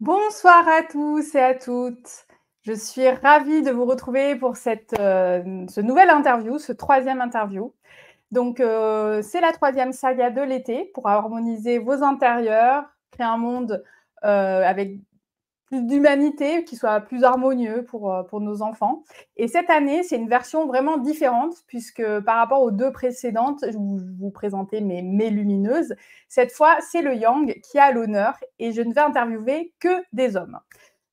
Bonsoir à tous et à toutes. Je suis ravie de vous retrouver pour ce nouvel interview, ce troisième interview. Donc, c'est la troisième saga de l'été pour harmoniser vos intérieurs, créer un monde avec plus d'humanité, qui soit plus harmonieux pour nos enfants. Et cette année, c'est une version vraiment différente, puisque par rapport aux deux précédentes, je vous présentais mes lumineuses. Cette fois, c'est le Yang qui a l'honneur et je ne vais interviewer que des hommes.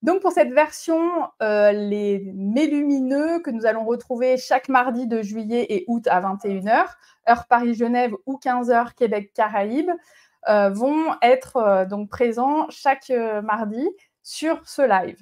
Donc, pour cette version, les mélumineux que nous allons retrouver chaque mardi de juillet et août à 21h, heure Paris-Genève ou 15h Québec-Caraïbes, vont être donc présents chaque mardi sur ce live.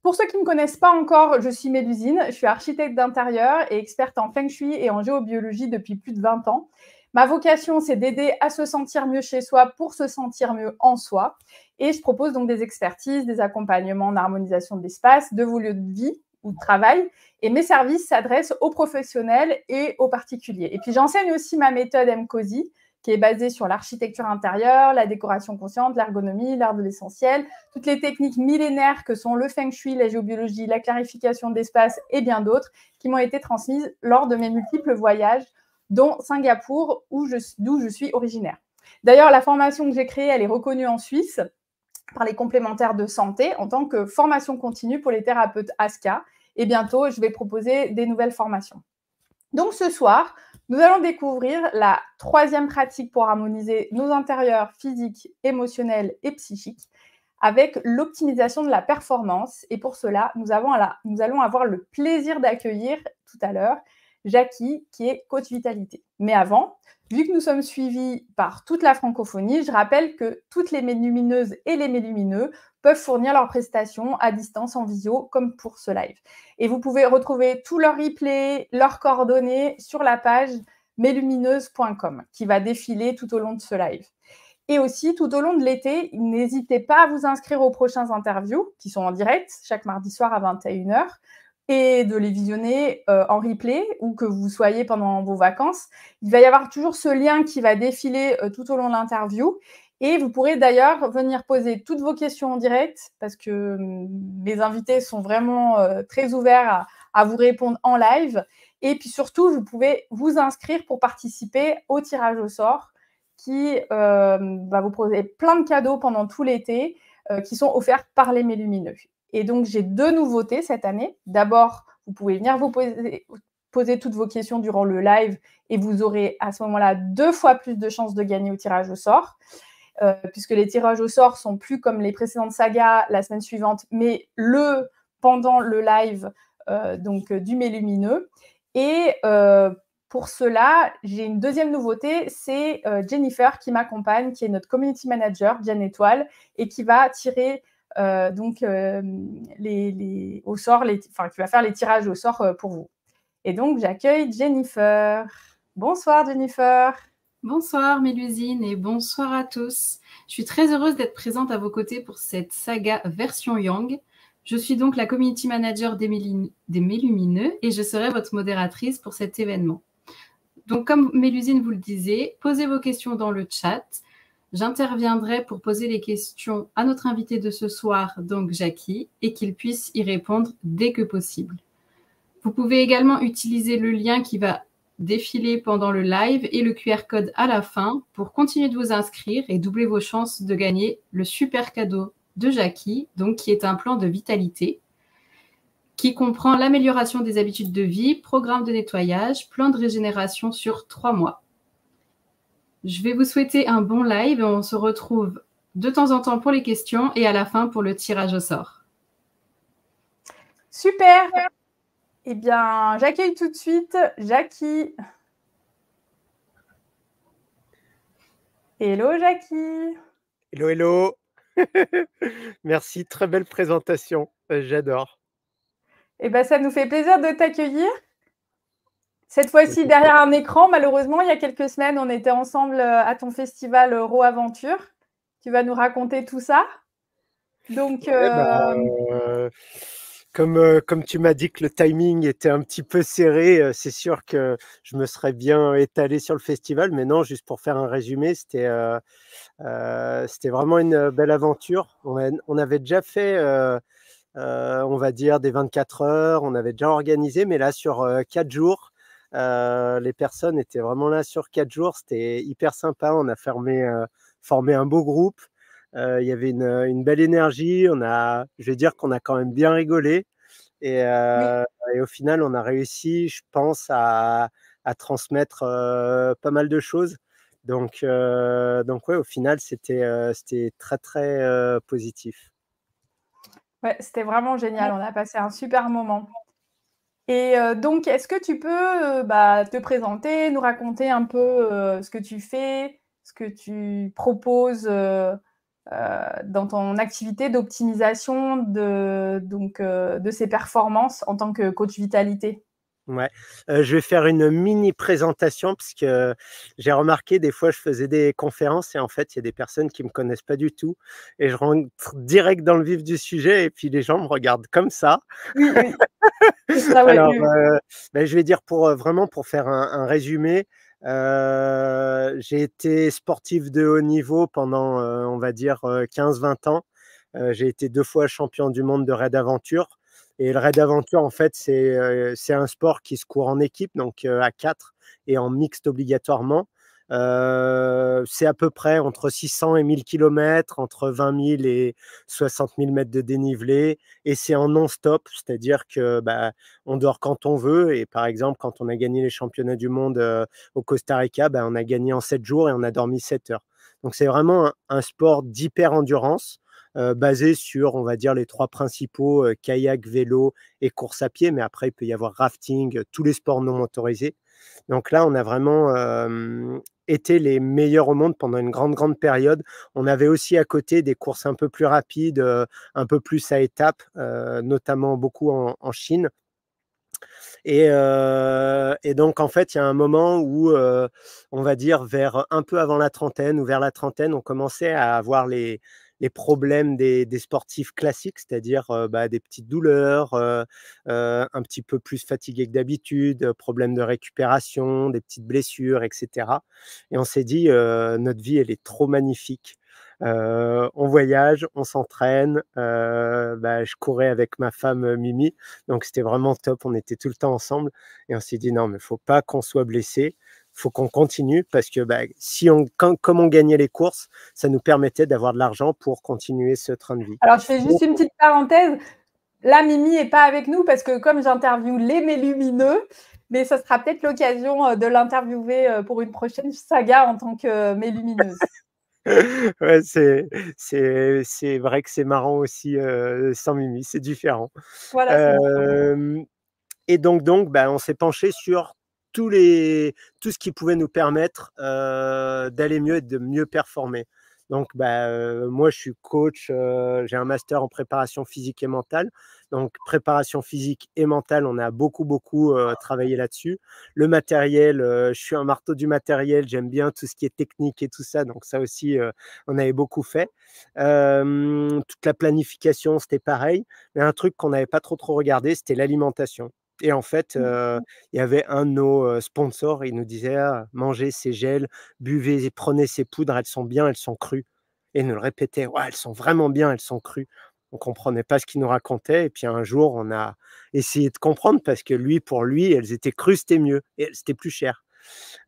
Pour ceux qui ne me connaissent pas encore, je suis Mélusine, je suis architecte d'intérieur et experte en Feng Shui et en géobiologie depuis plus de 20 ans. Ma vocation, c'est d'aider à se sentir mieux chez soi pour se sentir mieux en soi. Et je propose donc des expertises, des accompagnements en harmonisation de l'espace, de vos lieux de vie ou de travail. Et mes services s'adressent aux professionnels et aux particuliers. Et puis, j'enseigne aussi ma méthode MCOSY, qui est basée sur l'architecture intérieure, la décoration consciente, l'ergonomie, l'art de l'essentiel, toutes les techniques millénaires que sont le Feng Shui, la géobiologie, la clarification d'espace et bien d'autres, qui m'ont été transmises lors de mes multiples voyages, dont Singapour, d'où je suis originaire. D'ailleurs, la formation que j'ai créée, elle est reconnue en Suisse par les complémentaires de santé en tant que formation continue pour les thérapeutes ASCA. Et bientôt, je vais proposer des nouvelles formations. Donc, ce soir, nous allons découvrir la troisième pratique pour harmoniser nos intérieurs physiques, émotionnels et psychiques avec l'optimisation de la performance. Et pour cela, nous allons avoir le plaisir d'accueillir tout à l'heure Jackie, qui est coach vitalité. Mais avant, vu que nous sommes suivis par toute la francophonie, je rappelle que toutes les mélumineuses et les mélumineux peuvent fournir leurs prestations à distance en visio, comme pour ce live. Et vous pouvez retrouver tous leurs replays, leurs coordonnées sur la page mélumineuse.com qui va défiler tout au long de ce live. Et aussi, tout au long de l'été, n'hésitez pas à vous inscrire aux prochains interviews qui sont en direct chaque mardi soir à 21h et de les visionner en replay ou que vous soyez pendant vos vacances. Il va y avoir toujours ce lien qui va défiler tout au long de l'interview. Et vous pourrez d'ailleurs venir poser toutes vos questions en direct parce que mes invités sont vraiment très ouverts à vous répondre en live. Et puis surtout, vous pouvez vous inscrire pour participer au tirage au sort qui va vous proposer plein de cadeaux pendant tout l'été qui sont offerts par les mélumineux. Et donc, j'ai deux nouveautés cette année. D'abord, vous pouvez venir vous poser toutes vos questions durant le live et vous aurez à ce moment-là 2 fois plus de chances de gagner au tirage au sort. Puisque les tirages au sort sont plus comme les précédentes sagas la semaine suivante, mais pendant le live du mélumineux. Et pour cela, j'ai une deuxième nouveauté, c'est Jennifer qui m'accompagne, qui est notre community manager, Jen Étoile, et qui va tirer qui va faire les tirages au sort pour vous. Et donc, j'accueille Jennifer. Bonsoir Jennifer. Bonsoir Mélusine et bonsoir à tous. Je suis très heureuse d'être présente à vos côtés pour cette saga version Yang. Je suis donc la community manager des Mélumineux et je serai votre modératrice pour cet événement. Donc comme Mélusine vous le disait, posez vos questions dans le chat. J'interviendrai pour poser les questions à notre invité de ce soir, donc Jackie, et qu'il puisse y répondre dès que possible. Vous pouvez également utiliser le lien qui va défiler pendant le live et le QR code à la fin pour continuer de vous inscrire et doubler vos chances de gagner le super cadeau de Jackie, donc qui est un plan de vitalité qui comprend l'amélioration des habitudes de vie, programme de nettoyage, plan de régénération sur 3 mois. Je vais vous souhaiter un bon live et on se retrouve de temps en temps pour les questions et à la fin pour le tirage au sort. Super. Eh bien, j'accueille tout de suite Jackie. Hello Jackie. Hello, hello. Merci, très belle présentation. J'adore. Eh bien, ça nous fait plaisir de t'accueillir. Cette fois-ci, derrière un écran, malheureusement, il y a quelques semaines, on était ensemble à ton festival Raw Aventure. Tu vas nous raconter tout ça. Donc, comme tu m'as dit que le timing était un petit peu serré, c'est sûr que je me serais bien étalé sur le festival, mais non, juste pour faire un résumé, c'était vraiment une belle aventure. On avait déjà fait, on va dire, des 24 heures, on avait déjà organisé, mais là, sur 4 jours, les personnes étaient vraiment là sur 4 jours, c'était hyper sympa, on a formé un beau groupe. Il y avait une belle énergie, je vais dire qu'on a quand même bien rigolé et au final, on a réussi, je pense, à transmettre pas mal de choses. Donc ouais, au final, c'était très, très positif. ouais, c'était vraiment génial. On a passé un super moment. Et donc, est-ce que tu peux te présenter, nous raconter un peu ce que tu fais, ce que tu proposes dans ton activité d'optimisation de ces performances en tant que coach vitalité? Ouais, je vais faire une mini présentation parce que j'ai remarqué des fois je faisais des conférences et en fait il y a des personnes qui me connaissent pas du tout et je rentre direct dans le vif du sujet et puis les gens me regardent comme ça. Oui, oui. C'est ça, ouais. Alors, je vais dire vraiment pour faire un résumé, j'ai été sportif de haut niveau pendant, on va dire, 15-20 ans. J'ai été 2 fois champion du monde de raid aventure et le raid aventure, en fait, c'est un sport qui se court en équipe, donc à 4 et en mixte obligatoirement. C'est à peu près entre 600 et 1000 kilomètres, entre 20 000 et 60 000 mètres de dénivelé et c'est en non-stop, c'est-à-dire que, on dort quand on veut et par exemple, quand on a gagné les championnats du monde, au Costa Rica, on a gagné en 7 jours et on a dormi 7 heures. Donc c'est vraiment un sport d'hyper endurance, basé sur, on va dire, les 3 principaux, kayak, vélo et course à pied, mais après il peut y avoir rafting, tous les sports non motorisés. Donc là, on a vraiment, été les meilleurs au monde pendant une grande période. On avait aussi à côté des courses un peu plus rapides, un peu plus à étapes, notamment beaucoup en Chine. Et donc en fait, il y a un moment où, on va dire vers un peu avant la trentaine ou vers la trentaine, on commençait à avoir les problèmes des sportifs classiques, c'est-à-dire, des petites douleurs, un petit peu plus fatigués que d'habitude, problèmes de récupération, des petites blessures et cetera et on s'est dit: «Notre vie, elle est trop magnifique». On voyage, on s'entraîne, je courais avec ma femme, Mimi, donc c'était vraiment top, on était tout le temps ensemble et on s'est dit: «Non, mais faut pas qu'on soit blessés, faut qu'on continue» parce que, si comme on gagnait les courses, ça nous permettait d'avoir de l'argent pour continuer ce train de vie. Alors, je fais juste une petite parenthèse. Là, Mimi n'est pas avec nous parce que comme j'interviewe les Mélumineux, mais ça sera peut-être l'occasion de l'interviewer pour une prochaine saga en tant que Mélumineuse. Ouais, c'est vrai que c'est marrant aussi, sans Mimi, c'est différent. Voilà, c'est différent. Et donc, on s'est penché sur tout ce qui pouvait nous permettre, d'aller mieux et de mieux performer. Donc, moi, je suis coach, j'ai un master en préparation physique et mentale. Donc, préparation physique et mentale, on a beaucoup, travaillé là-dessus. Le matériel, je suis un marteau du matériel, j'aime bien tout ce qui est technique et tout ça, donc ça aussi, on avait beaucoup fait. Toute la planification, c'était pareil, mais un truc qu'on n'avait pas trop regardé, c'était l'alimentation. Et en fait, Mmh. il y avait un de nos, sponsors, il nous disait: «Ah, mangez ces gels, buvez et prenez ces poudres, elles sont bien, elles sont crues». Et il nous le répétait: «Ouais, elles sont vraiment bien, elles sont crues». On comprenait pas ce qu'il nous racontait et puis un jour, on a essayé de comprendre parce que lui, pour lui, elles étaient crues, c'était mieux et c'était plus cher.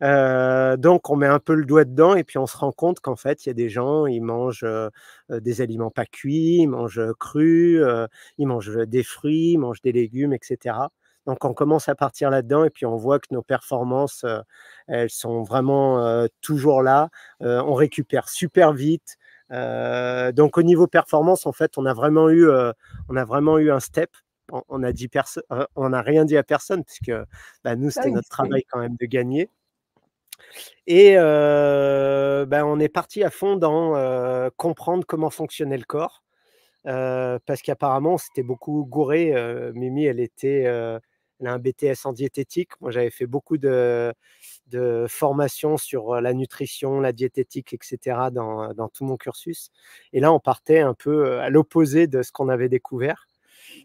Donc on met un peu le doigt dedans et puis on se rend compte qu'en fait, il y a des gens, ils mangent, des aliments pas cuits, ils mangent, crus, ils mangent, des fruits, ils mangent des légumes et cetera. Donc on commence à partir là-dedans et puis on voit que nos performances, elles sont vraiment, toujours là. On récupère super vite. Donc au niveau performance, en fait, on a vraiment eu un step. On n'a rien dit à personne puisque, bah, nous, Ah c'était oui, notre travail quand même de gagner. Et bah, on est parti à fond dans, comprendre comment fonctionnait le corps, parce qu'apparemment on s'était beaucoup gouré, Mimi elle a un BTS en diététique. Moi j'avais fait beaucoup de formations sur, la nutrition, la diététique et cetera dans tout mon cursus et là on partait un peu, à l'opposé de ce qu'on avait découvert,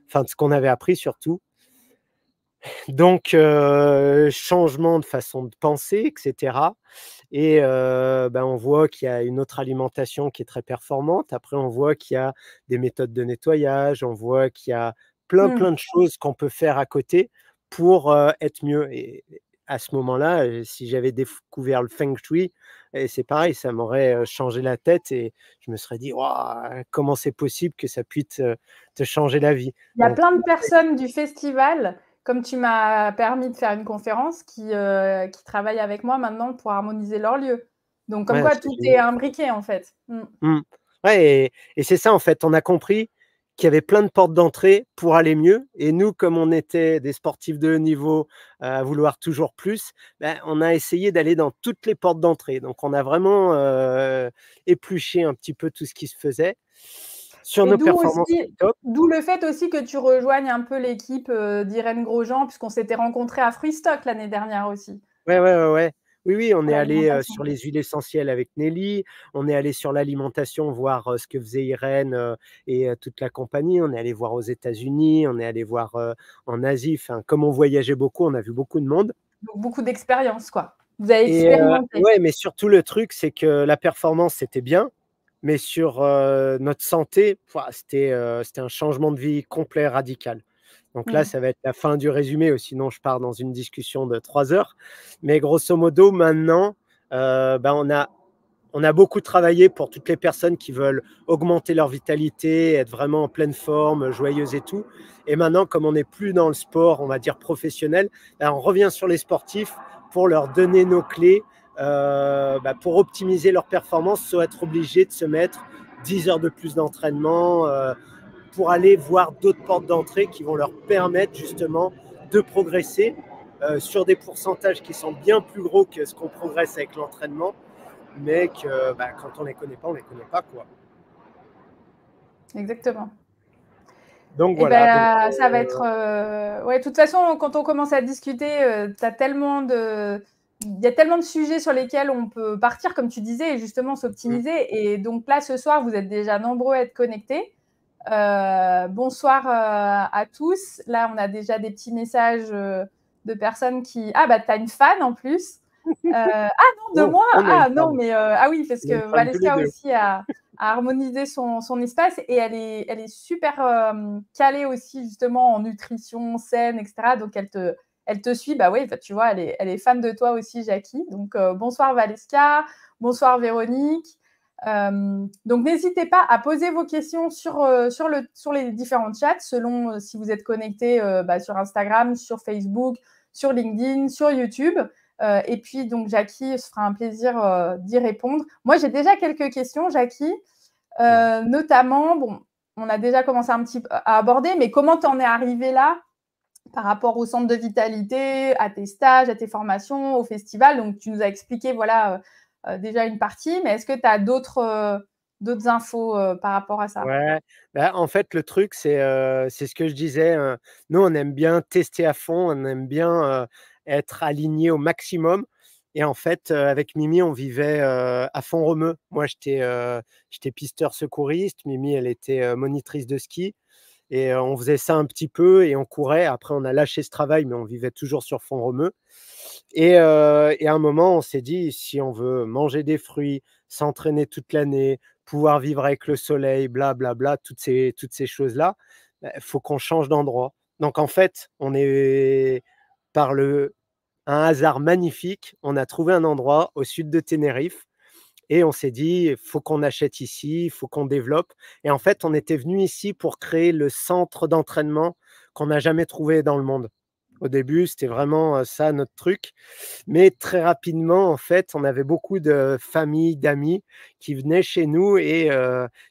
enfin de ce qu'on avait appris surtout. Donc changement de façon de penser et cetera. Et bah, on voit qu'il y a une autre alimentation qui est très performante. Après, on voit qu'il y a des méthodes de nettoyage, on voit qu'il y a plein, Mmh. plein de choses qu'on peut faire à côté pour, être mieux et à ce moment-là, si j'avais découvert le feng shui et c'est pareil, ça m'aurait, changé la tête et je me serais dit: «Waouh, comment c'est possible que ça puisse te changer la vie?» Il y a Donc plein de personnes du festival, comme tu m'as permis de faire une conférence, qui travaillent avec moi maintenant pour harmoniser leurs lieux. Donc comme ouais, quoi c'est tout est génial. imbriqué en fait. Mmh. Mmh. Ouais et c'est ça en fait, on a compris qu'il y avait plein de portes d'entrée pour aller mieux et nous, comme on était des sportifs de haut niveau, à vouloir toujours plus, bah, on a essayé d'aller dans toutes les portes d'entrée. Donc on a vraiment, épluché un petit peu tout ce qui se faisait. Sur Et nos performances, c'était top. d'où le fait aussi que tu rejoignes un peu l'équipe, d'Irène Grosjean, puisqu'on s'était rencontrés à Freestock l'année dernière aussi, Ouais, ouais, ouais, ouais. Oui, oui, on pour est allé, l'alimentation. sur les huiles essentielles avec Nelly, on est allé sur l'alimentation voir, ce que faisait Irène, et toute la compagnie. On est allé voir aux États-Unis, on est allé voir, en Asie. Enfin, comme on voyageait beaucoup, on a vu beaucoup de monde Donc beaucoup d'expérience quoi. Vous avez et expérimenté. ouais, mais surtout le truc, c'est que la performance, c'était bien, mais sur, notre santé, pouah, c'était un changement de vie complet, radical. Donc là, Mmh. ça va être la fin du résumé, sinon je pars dans une discussion de 3 heures. Mais grosso modo, maintenant, bah, on a beaucoup travaillé pour toutes les personnes qui veulent augmenter leur vitalité, être vraiment en pleine forme, joyeuse et tout. Et maintenant, comme on n'est plus dans le sport, on va dire professionnel, bah, on revient sur les sportifs pour leur donner nos clés bah, pour optimiser leur performance sans être obligé de se mettre 10 heures de plus d'entraînement pour aller voir d'autres portes d'entrée qui vont leur permettre justement de progresser sur des pourcentages qui sont bien plus gros que ce qu'on progresse avec l'entraînement, mais que bah, quand on les connaît pas, on les connaît pas quoi. Exactement. Donc Et voilà. Donc ben, ça va être, ouais, de toute façon, quand on commence à discuter, il y a tellement de sujets sur lesquels on peut partir, comme tu disais, et justement s'optimiser. Et donc là, ce soir, vous êtes déjà nombreux à être connectés. Bonsoir, à tous. Là, on a déjà des petits messages, de personnes qui ah bah, tu as une fan en plus. Ah non, de oh, moi? on a une Ah non, femme, mais ah oui, parce on a une que femme tous les Valeska deux. aussi a harmonisé son espace et elle est super, calée aussi justement en nutrition saine et cetera. Donc elle te suit. Bah oui, bah, tu vois, elle est fan de toi aussi, Jackie. Donc bonsoir Valeska, bonsoir Véronique. Donc n'hésitez pas à poser vos questions sur les différents chats selon, si vous êtes connectés, bah, sur Instagram, sur Facebook, sur LinkedIn, sur YouTube. Et puis, donc, Jackie, ce sera un plaisir d'y répondre. Moi, j'ai déjà quelques questions, Jackie. Ouais. Notamment, bon, on a déjà commencé un petit peu à aborder, mais comment tu en es arrivé là par rapport au centre de vitalité, à tes stages, à tes formations, au festival? Donc, tu nous as expliqué, voilà, déjà une partie, mais est-ce que tu as d'autres infos par rapport à ça? Ouais, bah, en fait, le truc, c'est ce que je disais, nous, on aime bien tester à fond, on aime bien, être aligné au maximum et en fait, avec Mimi, on vivait, à Font-Romeu. Moi, j'étais pisteur secouriste, Mimi, elle était, monitrice de ski Et on faisait ça un petit peu et on courait. Après, on a lâché ce travail, mais on vivait toujours sur Font-Romeu. Et à un moment, on s'est dit: «Si on veut manger des fruits, s'entraîner toute l'année, pouvoir vivre avec le soleil, blablabla, toutes ces choses-là, bah, faut qu'on change d'endroit». Donc en fait, on est par un hasard magnifique, on a trouvé un endroit au sud de Tenerife et on s'est dit: «Il faut qu'on achète ici, il faut qu'on développe». Et en fait, on était venu ici pour créer le centre d'entraînement qu'on n'a jamais trouvé dans le monde. Au début, c'était vraiment, ça notre truc, mais très rapidement, en fait, on avait beaucoup de familles, d'amis qui venaient chez nous et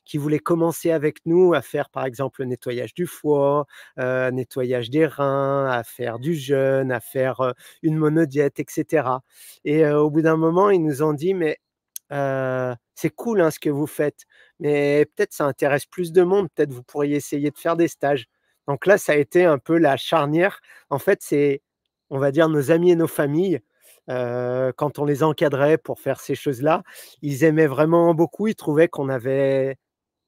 qui voulaient commencer avec nous à faire, par exemple, le nettoyage du foie, nettoyage des reins, à faire du jeûne, à faire, une monodiète et cetera. Et au bout d'un moment, ils nous ont dit: «Mais c'est cool, hein, ce que vous faites, mais peut-être ça intéresse plus de monde, peut-être vous pourriez essayer de faire des stages». Donc là, ça a été un peu la charnière. En fait, c'est, on va dire, nos amis et nos familles, quand on les encadrait pour faire ces choses-là, ils aimaient vraiment beaucoup. Ils trouvaient qu'on avait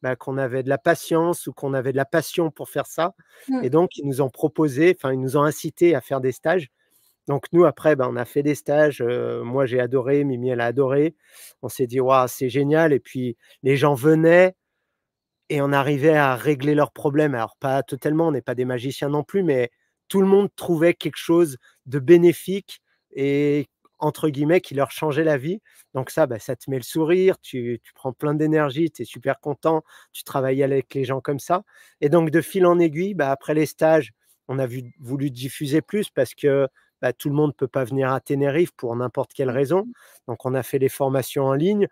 de la patience ou qu'on avait de la passion pour faire ça. Mmh. Et donc ils nous ont proposé, enfin, ils nous ont incités à faire des stages. Donc nous après, on a fait des stages, moi j'ai adoré, Mimi elle a adoré. On s'est dit: «Waouh, c'est génial», et puis les gens venaient et on arrivait à régler leurs problèmes. Alors pas totalement, on n'est pas des magiciens non plus, mais tout le monde trouvait quelque chose de bénéfique et entre guillemets «qui leur changeait la vie». Donc ça, ça te met le sourire, tu prends plein d'énergie, tu es super content, tu travailles avec les gens comme ça. Et donc de fil en aiguille, après les stages, on a voulu diffuser plus parce que, tout le monde ne peut pas venir à Tenerife pour n'importe quelle raison. Donc on a fait les formations en ligne.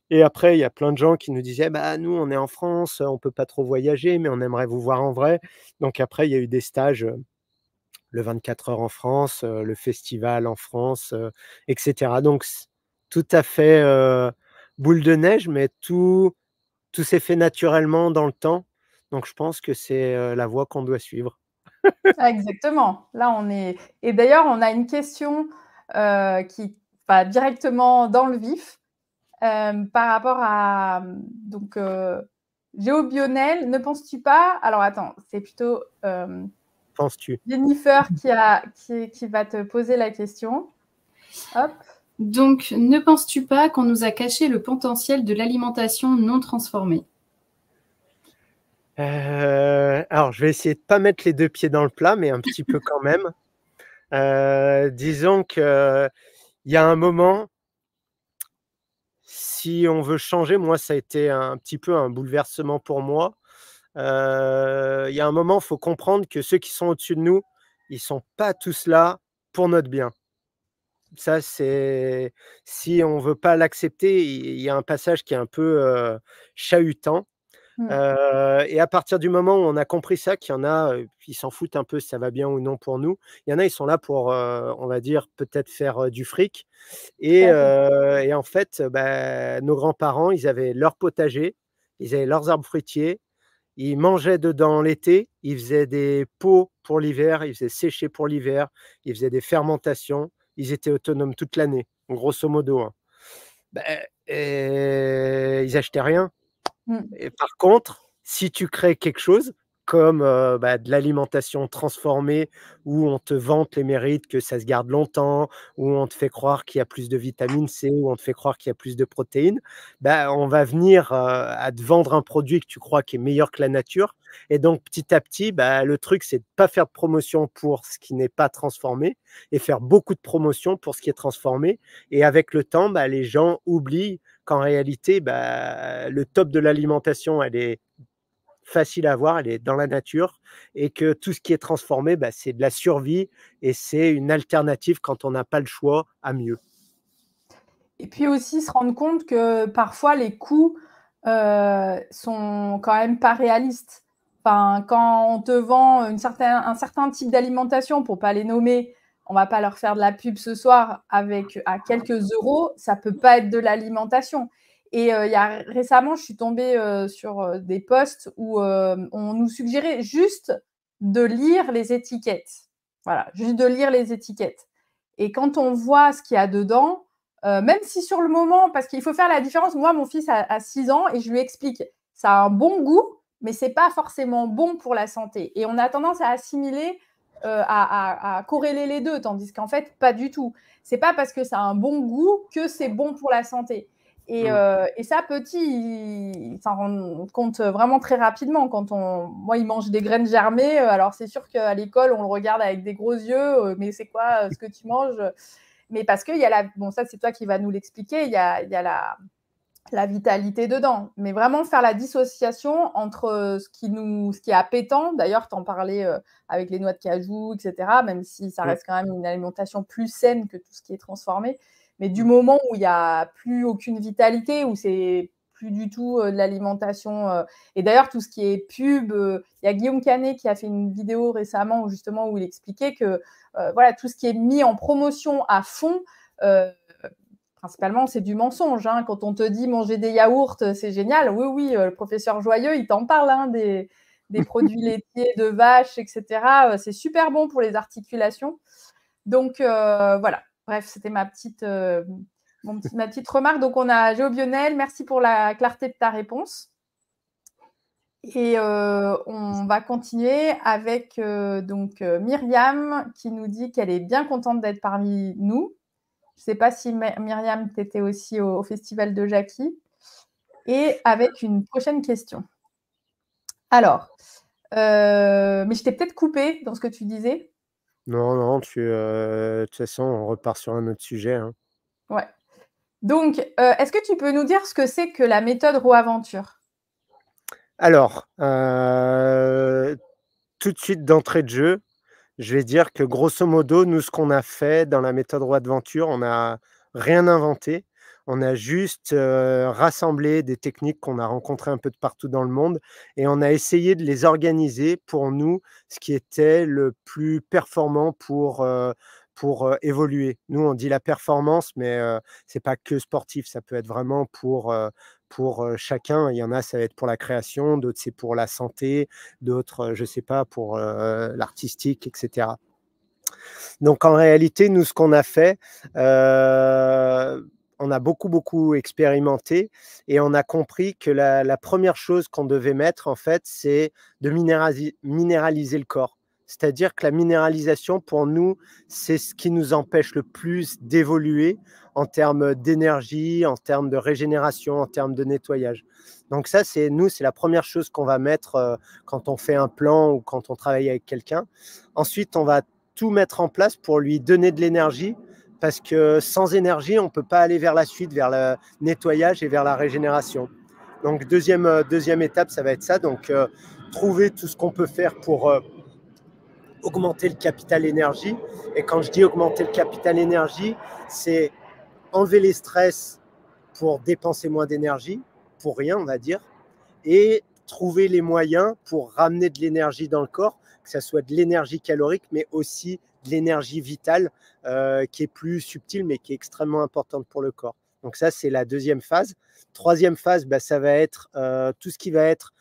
Et après, il y a plein de gens qui nous disaient: «Bah, nous, on est en France, on peut pas trop voyager, mais on aimerait vous voir en vrai». Donc après, il y a eu des stages, le 24 heures en France, le festival en France, et cetera. Donc tout à fait, boule de neige, mais tout s'est fait naturellement dans le temps. Donc je pense que c'est, la voie qu'on doit suivre. Ah, exactement. Là, on est et d'ailleurs, on a une question, qui va directement dans le vif, par rapport à, donc Géobionel, ne penses-tu pas alors attends, c'est plutôt, Penses-tu? Jennifer qui va te poser la question. Hop. Donc, ne penses-tu pas qu'on nous a caché le potentiel de l'alimentation non transformée? Alors je vais essayer de pas mettre les 2 pieds dans le plat, mais un petit peu quand même. Disons qu'il y a un moment, si on veut changer, moi ça a été un petit peu un bouleversement pour moi. Il y a un moment, il faut comprendre que ceux qui sont au-dessus de nous, ils sont pas tous là pour notre bien. Ça, c'est, si on veut pas l'accepter, il y a un passage qui est un peu, chahutant. Mmh. Et à partir du moment où on a compris ça, qu'il y en a, ils s'en foutent un peu si ça va bien ou non pour nous. Il y en a, ils sont là pour, on va dire, peut-être faire, du fric. Tout à fait. Et en fait, nos grands-parents, ils avaient leur potager, ils avaient leurs arbres fruitiers, ils mangeaient dedans l'été, ils faisaient des pots pour l'hiver, ils faisaient sécher pour l'hiver, ils faisaient des fermentations, ils étaient autonomes toute l'année, grosso modo, hein. Et ils achetaient rien. Mmh. Et par contre, si tu crées quelque chose comme, de l'alimentation transformée où on te vante les mérites que ça se garde longtemps, où on te fait croire qu'il y a plus de vitamine C, où on te fait croire qu'il y a plus de protéines, on va venir, à te vendre un produit que tu crois qui est meilleur que la nature. Et donc petit à petit, le truc, c'est de pas faire de promotion pour ce qui n'est pas transformé et faire beaucoup de promotion pour ce qui est transformé. Et avec le temps, les gens oublient qu'en réalité, le top de l'alimentation, elle est facile à avoir, elle est dans la nature, et que tout ce qui est transformé, c'est de la survie et c'est une alternative quand on n'a pas le choix à mieux. Et puis aussi se rendre compte que parfois les coûts, sont quand même pas réalistes. Enfin, quand on te vend un certain type d'alimentation, pour pas les nommer, on va pas leur faire de la pub ce soir, avec à quelques euros, ça peut pas être de l'alimentation. Et il y a récemment, je suis tombée, sur, des posts où, on nous suggérait juste de lire les étiquettes. Voilà, juste de lire les étiquettes. Et quand on voit ce qu'il y a dedans, même si sur le moment, parce qu'il faut faire la différence. Moi, mon fils a 6 ans et je lui explique, ça a un bon goût, mais ce n'est pas forcément bon pour la santé. Et on a tendance à assimiler, à corréler les deux, tandis qu'en fait, pas du tout. Ce n'est pas parce que ça a un bon goût que c'est bon pour la santé. Et ça, petit, ils s'en rendent compte vraiment très rapidement. Moi, ils mangent des graines germées. Alors, c'est sûr qu'à l'école, on le regarde avec des gros yeux. Mais c'est quoi ce que tu manges? Mais parce qu'il y a bon, ça, c'est toi qui vas nous l'expliquer. Il y a la vitalité dedans. Mais vraiment faire la dissociation entre ce qui est appétant. D'ailleurs, tu en parlais avec les noix de cajou, etc. Même si ça reste quand même une alimentation plus saine que tout ce qui est transformé. Mais du moment où il n'y a plus aucune vitalité, où c'est plus du tout de l'alimentation. Et d'ailleurs, tout ce qui est pub, il y a Guillaume Canet qui a fait une vidéo récemment où il expliquait que voilà, tout ce qui est mis en promotion à fond, principalement, c'est du mensonge. Hein. Quand on te dit manger des yaourts, c'est génial. Oui, le professeur Joyeux, il t'en parle, hein, des produits laitiers de vache, etc. C'est super bon pour les articulations. Donc, voilà. Bref, c'était ma petite remarque. Donc, on a Géobionel. Merci pour la clarté de ta réponse. Et on va continuer avec Myriam qui nous dit qu'elle est bien contente d'être parmi nous. Je ne sais pas si Myriam, tu étais aussi au Festival de Jackie. Et avec une prochaine question. Alors, mais je t'ai peut-être coupé dans ce que tu disais. Non, de toute façon, on repart sur un autre sujet. Hein. Ouais. Donc, est-ce que tu peux nous dire ce que c'est que la méthode Roaventure? Alors, tout de suite d'entrée de jeu, je vais dire que grosso modo, nous, ce qu'on a fait dans la méthode Roaventure, on n'a rien inventé. On a juste rassemblé des techniques qu'on a rencontrées un peu de partout dans le monde et on a essayé de les organiser pour nous, ce qui était le plus performant pour évoluer. Nous, on dit la performance, mais ce n'est pas que sportif, ça peut être vraiment pour chacun. Il y en a, ça va être pour la création, d'autres, c'est pour la santé, d'autres, je ne sais pas, pour l'artistique, etc. Donc, en réalité, nous, ce qu'on a fait, on a beaucoup expérimenté et on a compris que la première chose qu'on devait mettre, en fait, c'est de minéraliser le corps. C'est-à-dire que la minéralisation, pour nous, c'est ce qui nous empêche le plus d'évoluer en termes d'énergie, en termes de régénération, en termes de nettoyage. Donc ça, c'est la première chose qu'on va mettre quand on fait un plan ou quand on travaille avec quelqu'un. Ensuite, on va tout mettre en place pour lui donner de l'énergie parce que sans énergie, on ne peut pas aller vers la suite, vers le nettoyage et vers la régénération. Donc, deuxième étape, ça va être ça. Donc, trouver tout ce qu'on peut faire pour augmenter le capital énergie. Et quand je dis augmenter le capital énergie, c'est enlever les stress pour dépenser moins d'énergie, pour rien, on va dire, et trouver les moyens pour ramener de l'énergie dans le corps, que ce soit de l'énergie calorique, mais aussi de l'énergie vitale qui est plus subtile, mais qui est extrêmement importante pour le corps. Donc ça, c'est la deuxième phase. Troisième phase, ça va être tout ce qui va être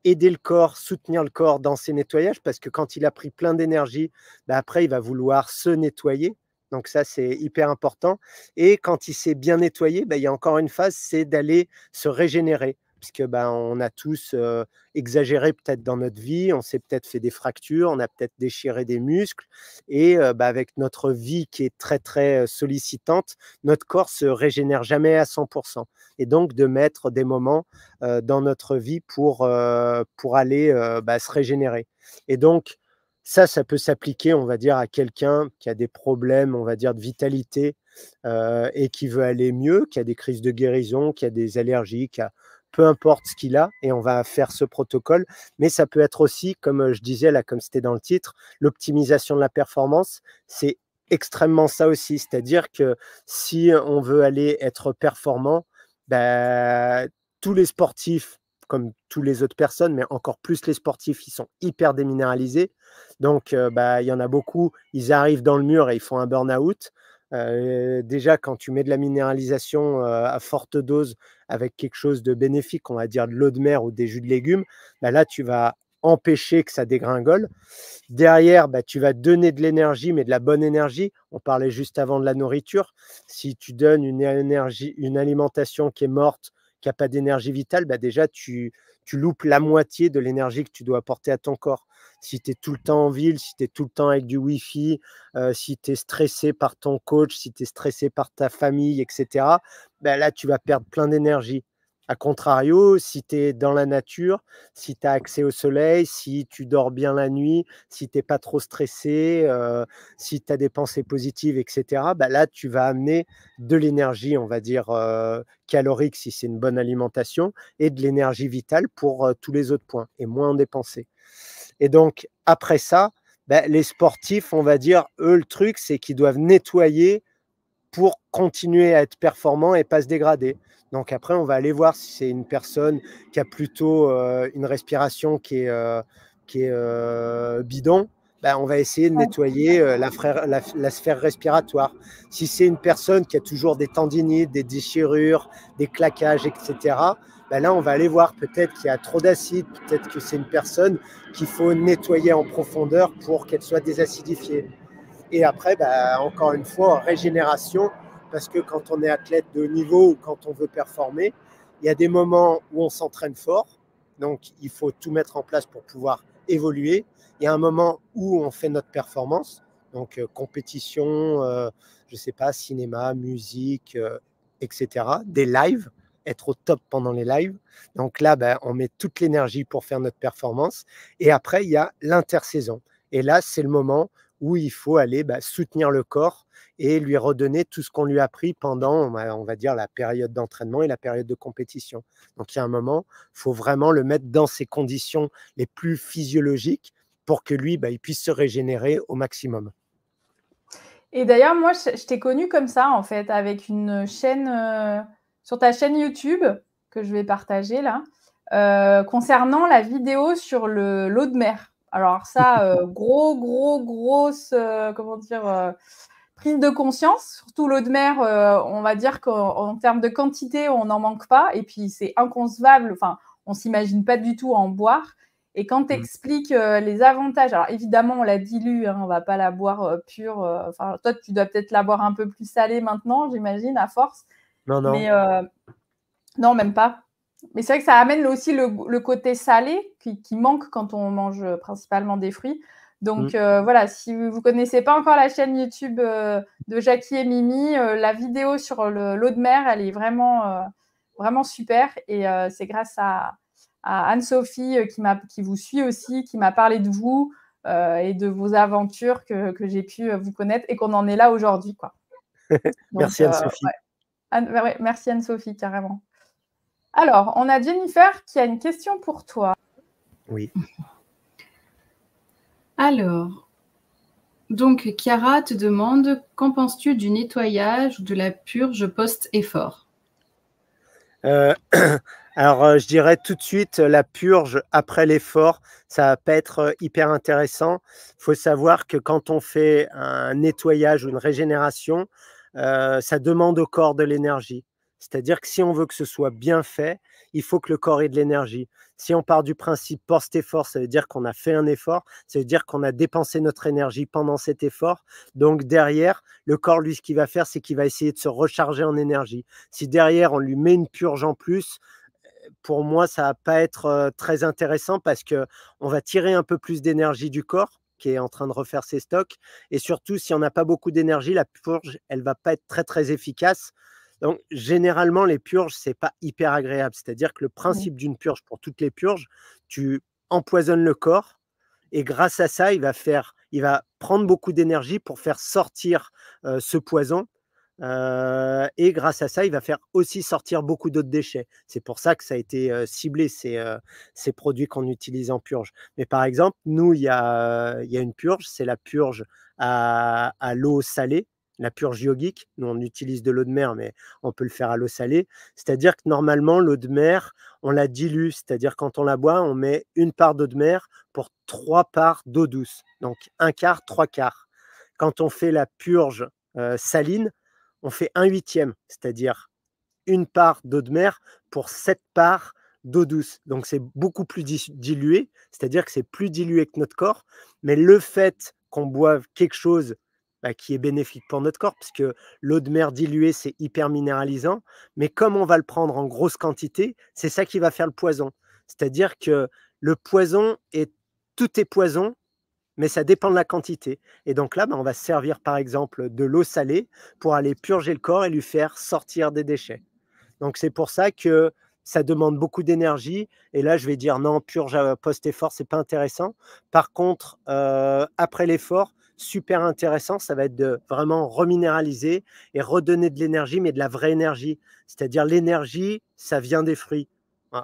aider le corps, soutenir le corps dans ses nettoyages, parce que quand il a pris plein d'énergie, après, il va vouloir se nettoyer. Donc ça, c'est hyper important. Et quand il s'est bien nettoyé, il y a encore une phase, c'est d'aller se régénérer. Puisque on a tous exagéré peut-être dans notre vie, on s'est peut-être fait des fractures, on a peut-être déchiré des muscles. Et avec notre vie qui est très sollicitante, notre corps se régénère jamais à 100%. Et donc de mettre des moments dans notre vie pour aller se régénérer. Et donc, ça peut s'appliquer, on va dire, à quelqu'un qui a des problèmes, on va dire, de vitalité et qui veut aller mieux, qui a des crises de guérison, qui a des allergies, qui a peu importe ce qu'il a, et on va faire ce protocole. Mais ça peut être aussi, comme je disais là, comme c'était dans le titre, l'optimisation de la performance. C'est extrêmement ça aussi. C'est-à-dire que si on veut aller être performant, tous les sportifs, comme toutes les autres personnes, mais encore plus les sportifs, ils sont hyper déminéralisés. Donc, il y en a beaucoup, ils arrivent dans le mur et ils font un burn-out. Déjà, quand tu mets de la minéralisation à forte dose avec quelque chose de bénéfique, on va dire de l'eau de mer ou des jus de légumes, là, tu vas empêcher que ça dégringole. Derrière, tu vas donner de l'énergie, mais de la bonne énergie. On parlait juste avant de la nourriture. Si tu donnes une alimentation qui est morte, qui n'a pas d'énergie vitale, bah déjà, tu loupes la moitié de l'énergie que tu dois apporter à ton corps. Si tu es tout le temps en ville, si tu es tout le temps avec du Wi-Fi, si tu es stressé par ton coach, si tu es stressé par ta famille, etc., bah là, tu vas perdre plein d'énergie. A contrario, si tu es dans la nature, si tu as accès au soleil, si tu dors bien la nuit, si tu n'es pas trop stressé, si tu as des pensées positives, etc., bah là, tu vas amener de l'énergie, on va dire, calorique si c'est une bonne alimentation, et de l'énergie vitale pour tous les autres points, et moins en dépenser. Et donc, après ça, bah, les sportifs, on va dire, eux, le truc, c'est qu'ils doivent nettoyer pour continuer à être performant et pas se dégrader. Donc après, on va aller voir si c'est une personne qui a plutôt une respiration qui est bidon. Ben, on va essayer de nettoyer la sphère respiratoire. Si c'est une personne qui a toujours des tendinites, des déchirures, des claquages, etc., ben là, on va aller voir peut-être qu'il y a trop d'acide, peut-être que c'est une personne qu'il faut nettoyer en profondeur pour qu'elle soit désacidifiée. Et après, bah, encore une fois, régénération, parce que quand on est athlète de haut niveau ou quand on veut performer, il y a des moments où on s'entraîne fort, donc il faut tout mettre en place pour pouvoir évoluer. Il y a un moment où on fait notre performance, donc compétition, je ne sais pas, cinéma, musique, etc., des lives, être au top pendant les lives. Donc là, bah, on met toute l'énergie pour faire notre performance. Et après, il y a l'intersaison. Et là, c'est le moment où il faut aller soutenir le corps et lui redonner tout ce qu'on lui a appris pendant, on va dire, la période d'entraînement et la période de compétition. Donc, il y a un moment, il faut vraiment le mettre dans ses conditions les plus physiologiques pour que lui, il puisse se régénérer au maximum. Et d'ailleurs, moi, je t'ai connu comme ça, en fait, avec une chaîne, sur ta chaîne YouTube, que je vais partager là, concernant la vidéo sur l'eau de mer. Alors ça, grosse, comment dire, prise de conscience. Surtout l'eau de mer, on va dire qu'en termes de quantité, on n'en manque pas. Et puis, c'est inconcevable. Enfin, on ne s'imagine pas du tout en boire. Et quand tu expliques les avantages, alors évidemment, on la dilue, hein, on ne va pas la boire pure. Enfin, toi, tu dois peut-être la boire un peu plus salée maintenant, j'imagine, à force. Non. Mais non, même pas. Mais c'est vrai que ça amène aussi le côté salé qui manque quand on mange principalement des fruits. Donc voilà, si vous ne connaissez pas encore la chaîne YouTube de Jackie et Mimi, la vidéo sur l'eau de mer, elle est vraiment, vraiment super. Et c'est grâce à Anne-Sophie qui vous suit aussi, qui m'a parlé de vous et de vos aventures que j'ai pu vous connaître et qu'on en est là aujourd'hui, quoi. Donc, merci Anne-Sophie. Ouais, merci Anne-Sophie, carrément. Alors, on a Jennifer qui a une question pour toi. Oui. Alors, donc Chiara te demande, qu'en penses-tu du nettoyage ou de la purge post-effort? Alors, je dirais tout de suite, la purge après l'effort, ça va pas être hyper intéressant. Il faut savoir que quand on fait un nettoyage ou une régénération, ça demande au corps de l'énergie. C'est-à-dire que si on veut que ce soit bien fait, il faut que le corps ait de l'énergie. Si on part du principe post-effort, ça veut dire qu'on a fait un effort, ça veut dire qu'on a dépensé notre énergie pendant cet effort. Donc derrière, le corps, lui, ce qu'il va faire, c'est qu'il va essayer de se recharger en énergie. Si derrière, on lui met une purge en plus, pour moi, ça va pas être très intéressant parce qu'on va tirer un peu plus d'énergie du corps qui est en train de refaire ses stocks. Et surtout, si on n'a pas beaucoup d'énergie, la purge, elle va pas être très, très efficace. Donc, généralement, les purges, c'est pas hyper agréable. C'est-à-dire que le principe d'une purge, pour toutes les purges, tu empoisonnes le corps et grâce à ça, il va prendre beaucoup d'énergie pour faire sortir ce poison. Et grâce à ça, il va faire aussi sortir beaucoup d'autres déchets. C'est pour ça que ça a été ciblé, ces produits qu'on utilise en purge. Mais par exemple, nous, il y a une purge, c'est la purge à l'eau salée, la purge yogique. Nous, on utilise de l'eau de mer, mais on peut le faire à l'eau salée. C'est-à-dire que normalement, l'eau de mer, on la dilue. C'est-à-dire quand on la boit, on met une part d'eau de mer pour 3 parts d'eau douce. Donc, un quart, 3 quarts. Quand on fait la purge saline, on fait 1/8, c'est-à-dire une part d'eau de mer pour 7 parts d'eau douce. Donc, c'est beaucoup plus dilué, c'est-à-dire que c'est plus dilué que notre corps. Mais le fait qu'on boive quelque chose qui est bénéfique pour notre corps, parce que l'eau de mer diluée, c'est hyper minéralisant, mais comme on va le prendre en grosse quantité, c'est ça qui va faire le poison. C'est-à-dire que le poison tout est poison, mais ça dépend de la quantité. Et donc là, on va se servir par exemple de l'eau salée pour aller purger le corps et lui faire sortir des déchets. Donc c'est pour ça que ça demande beaucoup d'énergie. Et là, je vais dire non, purge post-effort, c'est pas intéressant. Par contre, après l'effort, super intéressant, ça va être de vraiment reminéraliser et redonner de l'énergie, mais de la vraie énergie. C'est-à-dire l'énergie, ça vient des fruits.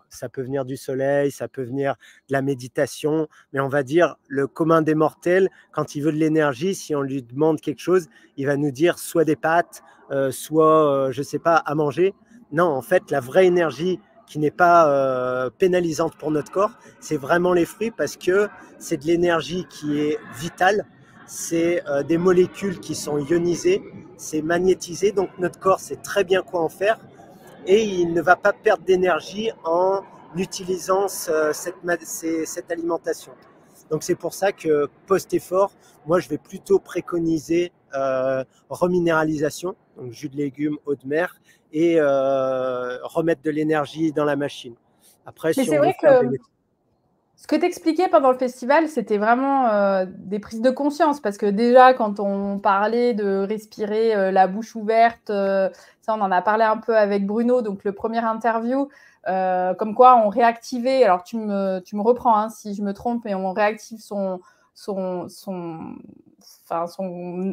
Ça peut venir du soleil, ça peut venir de la méditation, mais on va dire le commun des mortels, quand il veut de l'énergie, si on lui demande quelque chose, il va nous dire soit des pâtes, soit, je ne sais pas, à manger. Non, en fait, la vraie énergie qui n'est pas pénalisante pour notre corps, c'est vraiment les fruits parce que c'est de l'énergie qui est vitale, c'est des molécules qui sont ionisées, c'est magnétisé, donc notre corps sait très bien quoi en faire. Et il ne va pas perdre d'énergie en utilisant cette alimentation. Donc c'est pour ça que post-effort, moi je vais plutôt préconiser reminéralisation, donc jus de légumes, eau de mer, et remettre de l'énergie dans la machine. Après, mais c'est vrai que ce que tu expliquais pendant le festival, c'était vraiment des prises de conscience, parce que déjà, quand on parlait de respirer la bouche ouverte, ça, on en a parlé un peu avec Bruno, donc le premier interview, comme quoi on réactivait, alors tu me reprends hein, si je me trompe, mais on réactive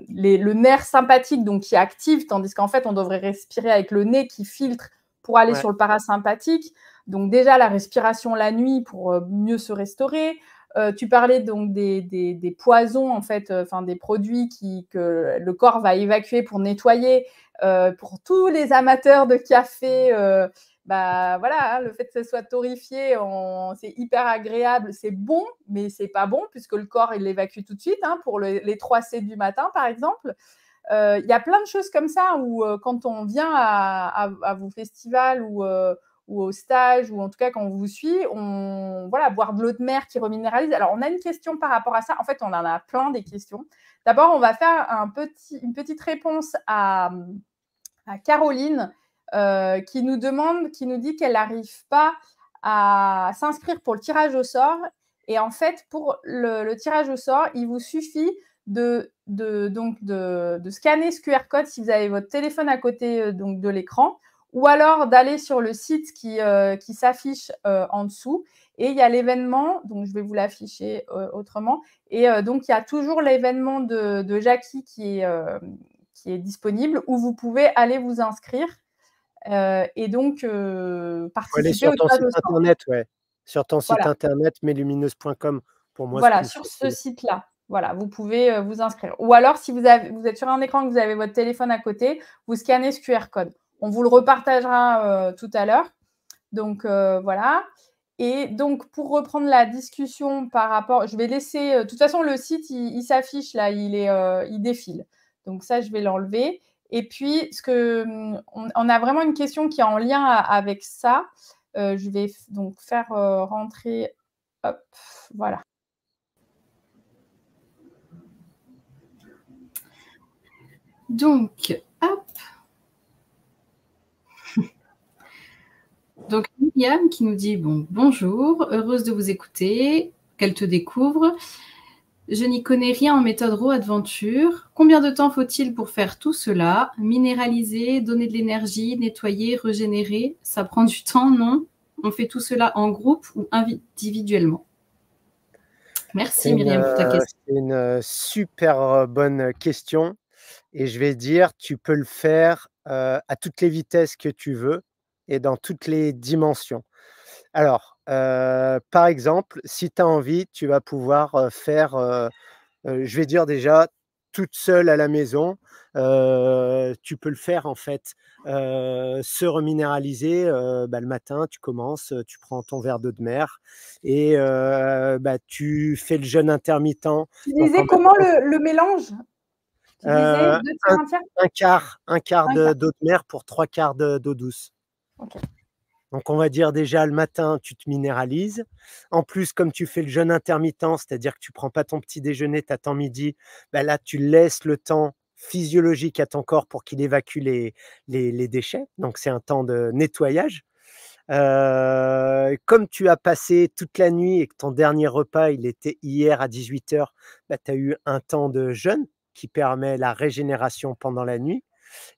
le nerf sympathique, donc qui est actif, tandis qu'en fait, on devrait respirer avec le nez qui filtre pour aller sur le parasympathique. Donc déjà, la respiration la nuit pour mieux se restaurer. Tu parlais donc des poisons, en fait, des produits que le corps va évacuer pour nettoyer. Pour tous les amateurs de café, voilà, le fait que ce soit torréfié, c'est hyper agréable, c'est bon, mais c'est pas bon puisque le corps, il l'évacue tout de suite, hein, pour les 3 C du matin, par exemple. Il y a plein de choses comme ça où quand on vient à vos festivals ou au stage, ou en tout cas quand on vous suit, boire de l'eau de mer qui reminéralise. Alors, on a une question par rapport à ça. En fait, on en a plein des questions. D'abord, on va faire une petite réponse à Caroline qui nous dit qu'elle n'arrive pas à s'inscrire pour le tirage au sort. Et en fait, pour le tirage au sort, il vous suffit de scanner ce QR code si vous avez votre téléphone à côté de l'écran, ou alors d'aller sur le site qui s'affiche en dessous. Et il y a l'événement, donc je vais vous l'afficher autrement. Et donc, il y a toujours l'événement de Jackie qui est disponible, où vous pouvez aller vous inscrire et donc participer sur au ton tirage site au sort. internet, ouais. Sur ton site internet, meslumineuse.com, pour moi. Voilà, sur ce site-là. Voilà, vous pouvez vous inscrire. Ou alors, si vous êtes sur un écran, que vous avez votre téléphone à côté, vous scannez ce QR code. On vous le repartagera tout à l'heure. Donc, voilà. Et donc, pour reprendre la discussion par rapport… Je vais laisser… de toute façon, le site, il s'affiche là, il défile. Donc, ça, je vais l'enlever. Et puis, on a vraiment une question qui est en lien avec ça. Je vais donc faire rentrer… Hop, voilà. Donc, hop. Donc, Myriam qui nous dit bonjour, heureuse de vous écouter, qu'elle te découvre. Je n'y connais rien en méthode Raw Adventure. Combien de temps faut-il pour faire tout cela? Minéraliser, donner de l'énergie, nettoyer, régénérer? Ça prend du temps, non? On fait tout cela en groupe ou individuellement? Merci Myriam pour ta question. C'est une super bonne question. Et je vais dire, tu peux le faire à toutes les vitesses que tu veux et dans toutes les dimensions. Alors, par exemple, si tu as envie, tu vas pouvoir faire, je vais dire déjà, toute seule à la maison, tu peux le faire en fait, se reminéraliser, le matin, tu commences, tu prends ton verre d'eau de mer et tu fais le jeûne intermittent. Tu disais comment le mélange? Tu disais 2 tiers, 1 tiers? Un quart d'eau de mer pour 3 quarts d'eau douce. Ok. Donc, on va dire déjà le matin, tu te minéralises. En plus, comme tu fais le jeûne intermittent, c'est-à-dire que tu ne prends pas ton petit déjeuner, tu attends midi, bah là, tu laisses le temps physiologique à ton corps pour qu'il évacue les déchets. Donc, c'est un temps de nettoyage. Comme tu as passé toute la nuit et que ton dernier repas, il était hier à 18h, bah, tu as eu un temps de jeûne qui permet la régénération pendant la nuit.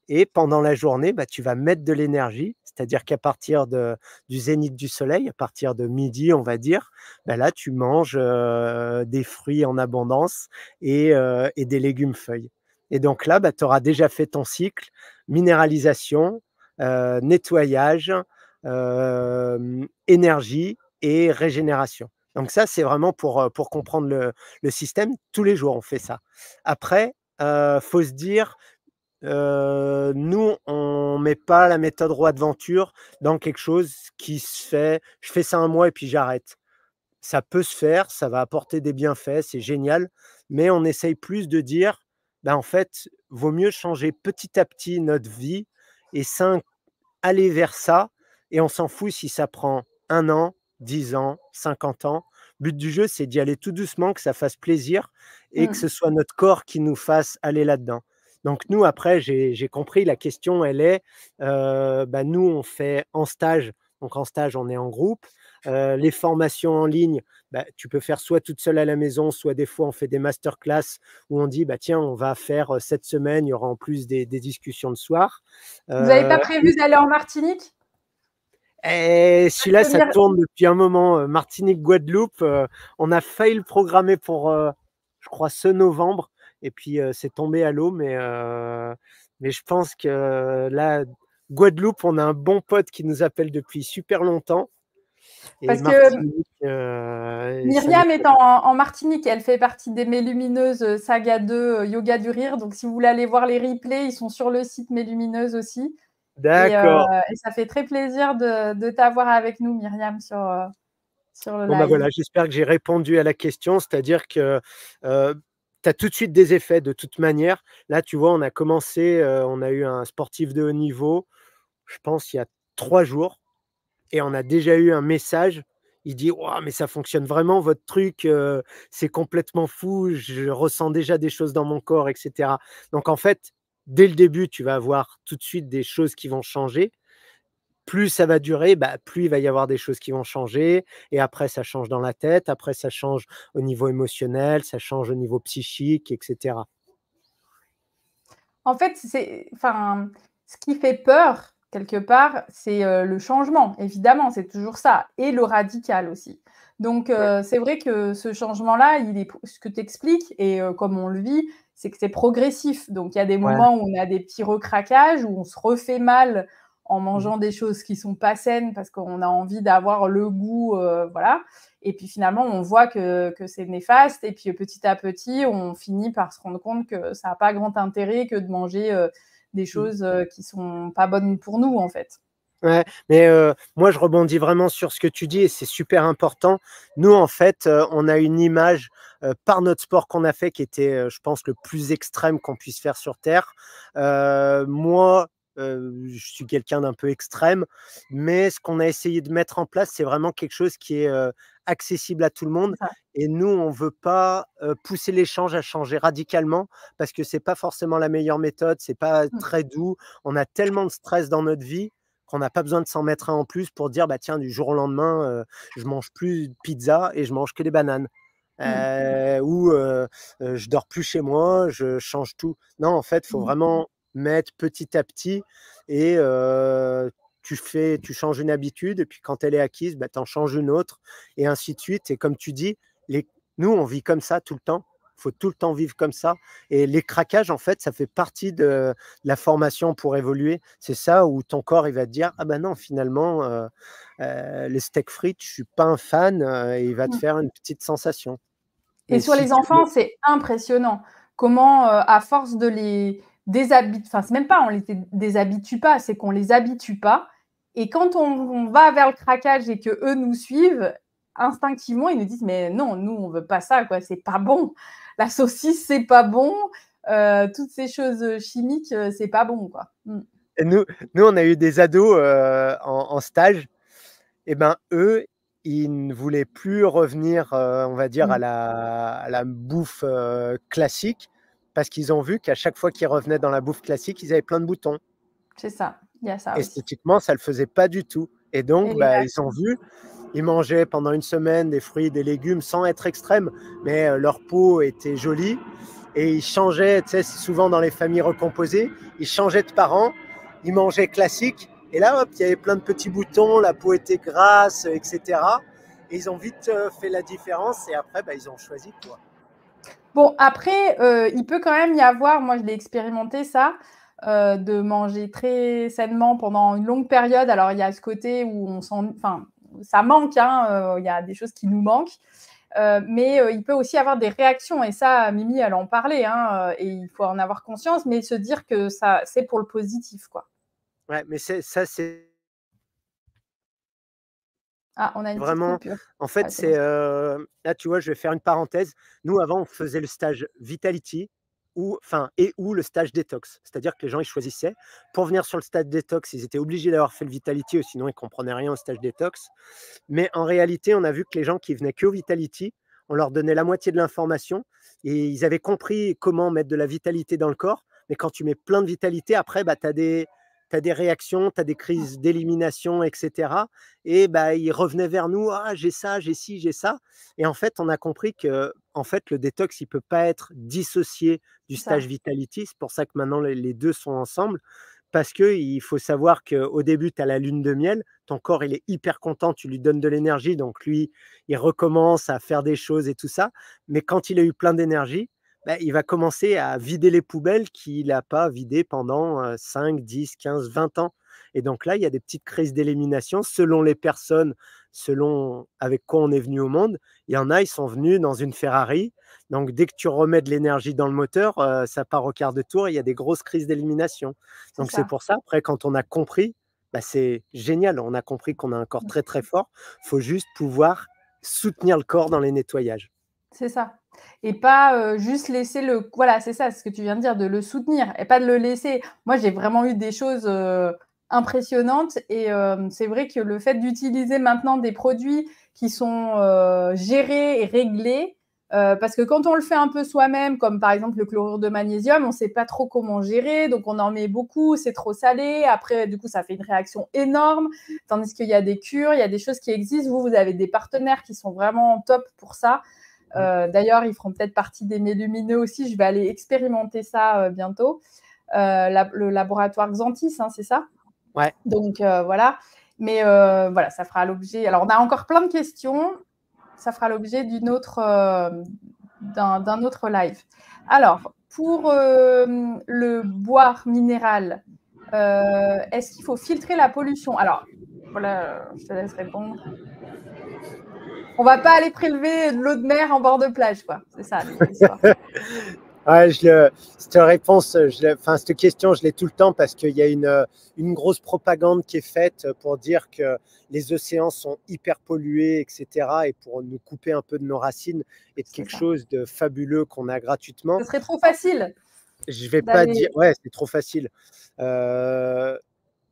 Et pendant la journée, bah, tu vas mettre de l'énergie, c'est-à-dire qu'à partir du zénith du soleil, à partir de midi, on va dire, bah, là, tu manges des fruits en abondance et des légumes feuilles. Et donc là, bah, tu auras déjà fait ton cycle, minéralisation, nettoyage, énergie et régénération. Donc ça, c'est vraiment pour comprendre le système. Tous les jours, on fait ça. Après, faut se dire, nous, on met pas la méthode Roy de Venture dans quelque chose qui se fait: «Je fais ça un mois et puis j'arrête». Ça peut se faire, ça va apporter des bienfaits, c'est génial, mais on essaye plus de dire: «Bah, en fait, vaut mieux changer petit à petit notre vie et aller vers ça et on s'en fout si ça prend 1 an, 10 ans, 50 ans». Le but du jeu, c'est d'y aller tout doucement, que ça fasse plaisir et que ce soit notre corps qui nous fasse aller là-dedans. Donc nous, après, j'ai compris, la question, elle est, bah, nous, on fait en stage. Donc en stage, on est en groupe. Les formations en ligne, bah, tu peux faire soit toute seule à la maison, soit des fois, on fait des masterclass où on dit: «Bah, tiens, on va faire, cette semaine, il y aura en plus des discussions le soir». Vous n'avez pas prévu d'aller en Martinique? Et celui-là, ça tourne depuis un moment, Martinique, Guadeloupe. On a failli le programmer pour, je crois, ce novembre et puis, c'est tombé à l'eau, mais je pense que là, Guadeloupe, on a un bon pote qui nous appelle depuis super longtemps et Parce que Martinique, Myriam est en Martinique, elle fait partie des Mélumineuses Saga 2 Yoga du Rire. Donc, si vous voulez aller voir les replays, ils sont sur le site Mélumineuse aussi. D'accord. Et ça fait très plaisir de t'avoir avec nous, Myriam, sur le Bon, live. bah voilà, j'espère que j'ai répondu à la question, c'est-à-dire que tu as tout de suite des effets de toute manière. Là, tu vois, on a commencé, on a eu un sportif de haut niveau, je pense, il y a 3 jours et on a déjà eu un message. Il dit: «Waouh, mais ça fonctionne vraiment votre truc, c'est complètement fou, je ressens déjà des choses dans mon corps» et cetera. Donc en fait, dès le début, tu vas avoir tout de suite des choses qui vont changer. Plus ça va durer, bah, plus il va y avoir des choses qui vont changer et après ça change dans la tête, après ça change au niveau émotionnel, ça change au niveau psychique et cetera. En fait, ce qui fait peur, quelque part, c'est le changement, évidemment, c'est toujours ça, et le radical aussi. Donc, Ouais. c'est vrai que ce changement-là, ce que tu expliques, et comme on le vit, c'est que c'est progressif. Donc, il y a des Ouais. moments où on a des petits recraquages, où on se refait mal en Mmh. mangeant des choses qui sont pas saines parce qu'on a envie d'avoir le goût, voilà. Et puis finalement, on voit que c'est néfaste. Et puis petit à petit, on finit par se rendre compte que ça n'a pas grand intérêt que de manger des Mmh. choses qui sont pas bonnes pour nous, en fait. Ouais, mais moi je rebondis vraiment sur ce que tu dis et c'est super important. Nous, en fait, on a une image, par notre sport qu'on a fait qui était, je pense, le plus extrême qu'on puisse faire sur terre. Moi, je suis quelqu'un d'un peu extrême, mais ce qu'on a essayé de mettre en place, c'est vraiment quelque chose qui est, accessible à tout le monde C'est ça. et nous, on veut pas, pousser l'échange à changer radicalement parce que c'est pas forcément la meilleure méthode, c'est pas Mmh. très doux. On a tellement de stress dans notre vie qu'on n'a pas besoin de s'en mettre un en plus pour dire: «Bah, tiens, du jour au lendemain, je mange plus de pizza et je mange que des bananes». Mmh. Ou je dors plus chez moi, je change tout. Non, en fait, il faut Mmh. vraiment mettre petit à petit et tu changes une habitude et puis quand elle est acquise, bah, tu en changes une autre et ainsi de suite et comme tu dis, nous, on vit comme ça tout le temps. Il faut tout le temps vivre comme ça et les craquages, en fait, ça fait partie de la formation pour évoluer. C'est ça où ton corps, il va te dire: «Ah bah non, finalement, les steaks frites, je suis pas un fan», et il va te Mmh. faire une petite sensation. Et Et sur si les tu veux enfants, c'est impressionnant comment, à force de les déshabituer, enfin, c'est même pas on les déshabitue pas, c'est qu'on les habitue pas. Et quand on va vers le craquage et qu'eux nous suivent, instinctivement, ils nous disent: «Mais non, nous, on veut pas ça, quoi, c'est pas bon. La saucisse, c'est pas bon, toutes ces choses chimiques, c'est pas bon, quoi». Mmh. et nous, on a eu des ados, en stage et ben, eux, ils ne voulaient plus revenir, on va dire, à Mmh. la bouffe classique, parce qu'ils ont vu qu'à chaque fois qu'ils revenaient dans la bouffe classique, ils avaient plein de boutons. C'est ça, il y a ça aussi. Esthétiquement, ça le faisait pas du tout. Et Et donc, les bah, ils réactions. ont vu, ils mangeaient pendant une semaine des fruits, des légumes sans être extrêmes, mais leur peau était jolie et ils changeaient, tu sais, souvent dans les familles recomposées, ils changeaient de parents, ils mangeaient classique et là, hop, il y avait plein de petits boutons, la peau était grasse, etc. Et ils ont vite fait la différence et après, bah, ils ont choisi quoi. Bon, après, il peut quand même y avoir, moi je l'ai expérimenté ça, de manger très sainement pendant une longue période. Alors il y a ce côté où on sent, enfin, ça manque, hein, il y a des choses qui nous manquent, mais il peut aussi avoir des réactions. Et ça, Mimi, elle en parlait, hein, et il faut en avoir conscience, mais se dire que ça, c'est pour le positif, quoi. Ouais, mais ça, c'est Ah, on a une petite vraiment, coupure. en fait, Ouais, c'est bon. c'est là, tu vois, je vais faire une parenthèse. Nous, avant, on faisait le stage Vitality ou le stage détox. C'est-à-dire que les gens, ils choisissaient. Pour venir sur le stage détox, ils étaient obligés d'avoir fait le Vitality, ou sinon ils comprenaient rien au stage détox. Mais en réalité, on a vu que les gens qui venaient qu'au Vitality, on leur donnait la moitié de l'information et ils avaient compris comment mettre de la vitalité dans le corps. Mais quand tu mets plein de vitalité, après, bah, tu as des réactions, tu as des crises d'élimination, etc. Et bah, ils revenaient vers nous, ah, j'ai ça, j'ai ci, j'ai ça. Et en fait, on a compris que en fait, le détox, il ne peut pas être dissocié du C'est ça. stage Vitality. C'est pour ça que maintenant, les deux sont ensemble. Parce qu'il faut savoir qu'au début, tu as la lune de miel, ton corps, il est hyper content, tu lui donnes de l'énergie, donc lui, il recommence à faire des choses et tout ça. Mais quand il a eu plein d'énergie, bah, il va commencer à vider les poubelles qu'il n'a pas vidées pendant 5, 10, 15, 20 ans. Et donc là, il y a des petites crises d'élimination selon les personnes, selon avec quoi on est venu au monde. Il y en a, ils sont venus dans une Ferrari. Donc dès que tu remets de l'énergie dans le moteur, ça part au quart de tour et il y a des grosses crises d'élimination. C'est Donc c'est ça. pour ça, après, quand on a compris, bah, c'est génial. On a compris qu'on a un corps très très fort. Il faut juste pouvoir soutenir le corps dans les nettoyages. C'est ça. Et pas juste laisser le. Voilà, c'est ça, ce que tu viens de dire, de le soutenir et pas de le laisser. Moi, j'ai vraiment eu des choses impressionnantes et c'est vrai que le fait d'utiliser maintenant des produits qui sont gérés et réglés, parce que quand on le fait un peu soi-même, comme par exemple le chlorure de magnésium, on ne sait pas trop comment gérer, donc on en met beaucoup, c'est trop salé. Après, du coup, ça fait une réaction énorme. Tandis qu'il y a des cures, il y a des choses qui existent. Vous avez des partenaires qui sont vraiment top pour ça. D'ailleurs, ils feront peut-être partie des Mélumineux aussi. Je vais aller expérimenter ça bientôt. Le laboratoire Xantis, hein, c'est ça? Ouais. Donc voilà. Mais voilà, ça fera l'objet. Alors, on a encore plein de questions. Ça fera l'objet d'un autre live. Alors, pour le bois minéral, est-ce qu'il faut filtrer la pollution? Alors, voilà, je te laisse répondre. On va pas aller prélever de l'eau de mer en bord de plage, quoi. C'est ça l'histoire. Ouais, cette réponse, cette question, je l'ai tout le temps parce qu'il y a une grosse propagande qui est faite pour dire que les océans sont hyper pollués, etc. et pour nous couper un peu de nos racines et de quelque chose de fabuleux qu'on a gratuitement. Ce serait trop facile. Je vais pas dire, ouais, c'est trop facile.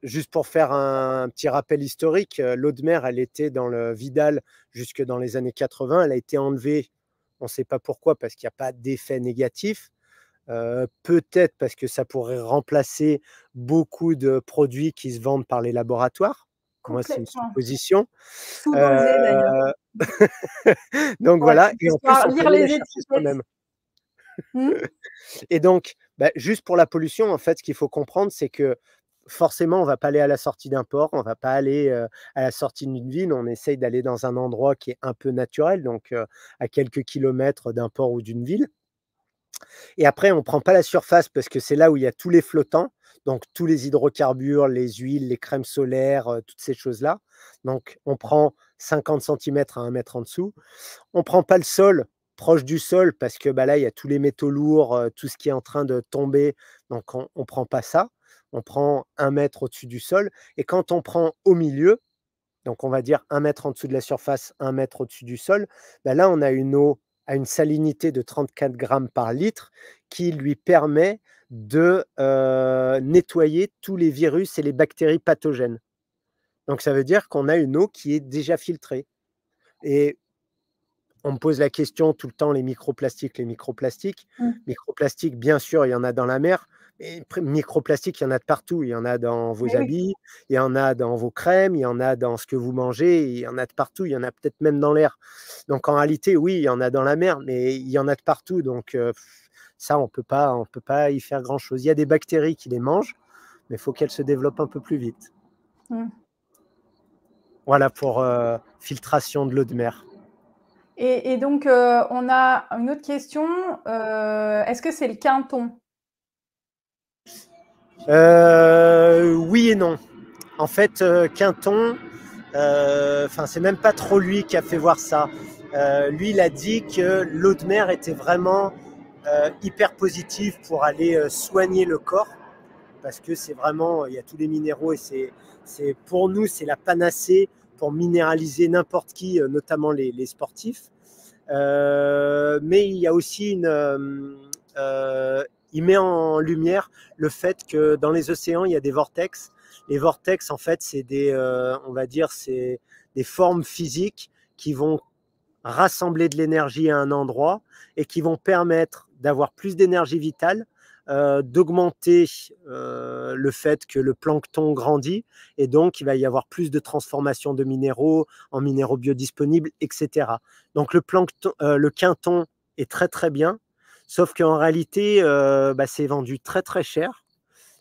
Juste pour faire un petit rappel historique, l'eau de mer, elle était dans le Vidal jusque dans les années 80. Elle a été enlevée, on ne sait pas pourquoi, parce qu'il n'y a pas d'effet négatif. Peut-être parce que ça pourrait remplacer beaucoup de produits qui se vendent par les laboratoires. Moi, c'est une Complètement. supposition. Sous-dosé d'ailleurs. Donc voilà, et en plus, on peut lire aller les la chercher étiquettes. soi-même. Et donc, juste pour la pollution, en fait, ce qu'il faut comprendre, c'est que forcément, on ne va pas aller à la sortie d'un port, on ne va pas aller à la sortie d'une ville, on essaye d'aller dans un endroit qui est un peu naturel, donc à quelques kilomètres d'un port ou d'une ville. Et après, on ne prend pas la surface parce que c'est là où il y a tous les flottants, donc tous les hydrocarbures, les huiles, les crèmes solaires, toutes ces choses-là. Donc, on prend 50 centimètres à 1 mètre en dessous. On ne prend pas le sol, proche du sol, parce que bah, là, il y a tous les métaux lourds, tout ce qui est en train de tomber. Donc, on ne prend pas ça. On prend 1 mètre au-dessus du sol. Et quand on prend au milieu, donc on va dire 1 mètre en dessous de la surface, 1 mètre au-dessus du sol, bah là, on a une eau à une salinité de 34 grammes par litre qui lui permet de nettoyer tous les virus et les bactéries pathogènes. Donc, ça veut dire qu'on a une eau qui est déjà filtrée. Et on me pose la question tout le temps, les microplastiques, les microplastiques. Microplastiques, bien sûr, il y en a dans la mer. Mais microplastiques, il y en a de partout. Il y en a dans vos habits, il y en a dans vos crèmes, il y en a dans ce que vous mangez, il y en a de partout. Il y en a peut-être même dans l'air. Donc, en réalité, oui, il y en a dans la mer, mais il y en a de partout. Donc, ça, on peut pas y faire grand-chose. Il y a des bactéries qui les mangent, mais il faut qu'elles se développent un peu plus vite. Voilà pour filtration de l'eau de mer. Et donc, on a une autre question. Est-ce que c'est le quinton? Oui et non. En fait, Quinton, c'est même pas trop lui qui a fait voir ça. Lui, il a dit que l'eau de mer était vraiment hyper positive pour aller soigner le corps, parce que c'est vraiment, il y a tous les minéraux et pour nous, c'est la panacée pour minéraliser n'importe qui, notamment les sportifs. Mais il y a aussi il met en lumière le fait que dans les océans, il y a des vortex. Les vortex, en fait, c'est on va dire, c'est des formes physiques qui vont rassembler de l'énergie à un endroit et qui vont permettre d'avoir plus d'énergie vitale, d'augmenter le fait que le plancton grandit, et donc il va y avoir plus de transformation de minéraux en minéraux biodisponibles, etc. Donc le quinton est très très bien, sauf qu'en réalité, c'est vendu très très cher,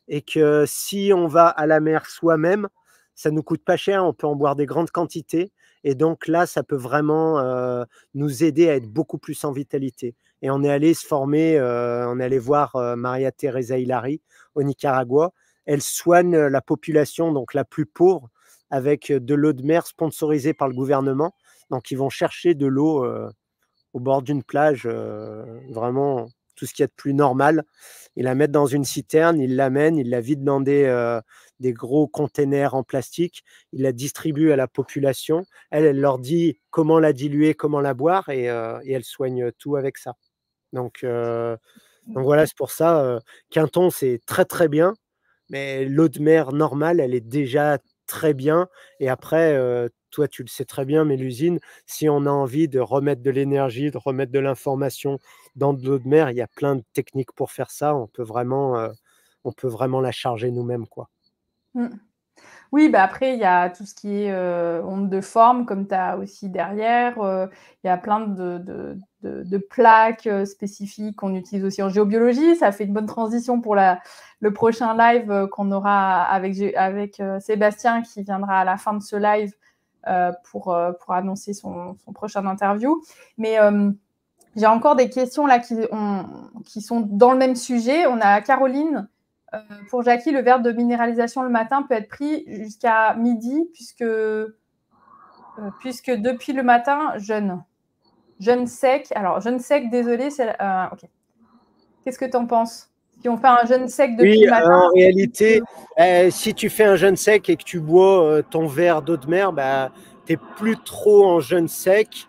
et que si on va à la mer soi-même, ça ne nous coûte pas cher, on peut en boire des grandes quantités, et donc là, ça peut vraiment nous aider à être beaucoup plus en vitalité. Et on est allé se former, on est allé voir Maria Teresa Hilary au Nicaragua. Elle soigne la population, donc la plus pauvre, avec de l'eau de mer sponsorisée par le gouvernement. Donc, ils vont chercher de l'eau au bord d'une plage, vraiment tout ce qu'il y a de plus normal. Ils la mettent dans une citerne, ils l'amènent, ils la vident dans des gros containers en plastique, ils la distribuent à la population. Elle leur dit comment la diluer, comment la boire, et elle soigne tout avec ça. Donc voilà, c'est pour ça, Quinton, c'est très très bien, mais l'eau de mer normale, elle est déjà très bien. Et après, toi, tu le sais très bien, mais l'usine, si on a envie de remettre de l'énergie, de remettre de l'information dans de l'eau de mer, il y a plein de techniques pour faire ça. On peut vraiment la charger nous-mêmes, quoi. Oui, après, il y a tout ce qui est onde de forme, comme tu as aussi derrière. Il y a plein de plaques spécifiques qu'on utilise aussi en géobiologie. Ça fait une bonne transition pour le prochain live qu'on aura avec Sébastien, qui viendra à la fin de ce live pour annoncer son prochain interview. Mais j'ai encore des questions là qui sont dans le même sujet. On a Caroline. Pour Jackie, le verre de minéralisation le matin peut être pris jusqu'à midi, puisque depuis le matin, jeûne sec. Alors, jeûne sec, désolé, ok. Qu'est-ce que tu en penses? Si on fait un jeûne sec depuis le matin. En réalité, si tu fais un jeûne sec et que tu bois ton verre d'eau de mer, tu n'es plus trop en jeûne sec.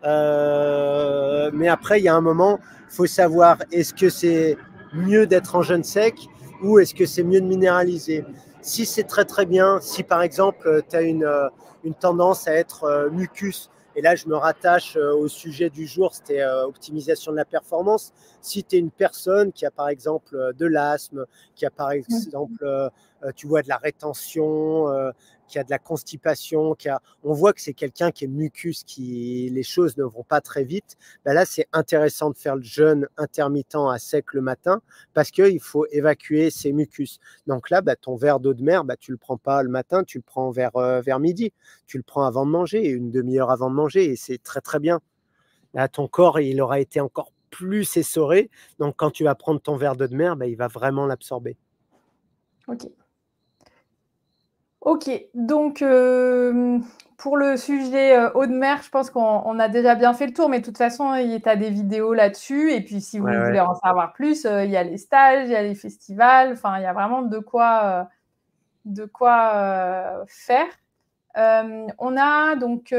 Mais après, il y a un moment, il faut savoir, est-ce que c'est mieux d'être en jeûne sec ou est-ce que c'est mieux de minéraliser? Si c'est très très bien, si par exemple tu as une tendance à être mucus, et là je me rattache au sujet du jour, c'était optimisation de la performance. Si tu es une personne qui a par exemple de l'asthme, qui a par exemple tu vois, de la rétention, qui a de la constipation, on voit que c'est quelqu'un qui est mucus, les choses ne vont pas très vite, là c'est intéressant de faire le jeûne intermittent à sec le matin, parce qu'il faut évacuer ces mucus. Donc là, ton verre d'eau de mer, tu ne le prends pas le matin, tu le prends vers midi, tu le prends avant de manger, une demi-heure avant de manger, et c'est très très bien. Là, ton corps, il aura été encore plus essoré, donc quand tu vas prendre ton verre d'eau de mer, il va vraiment l'absorber. Ok, donc pour le sujet eau de mer, je pense qu'on a déjà bien fait le tour, mais de toute façon, tu as des vidéos là-dessus, et puis si vous voulez en savoir plus, il y a les stages, il y a les festivals, enfin, il y a vraiment de quoi faire. On a donc,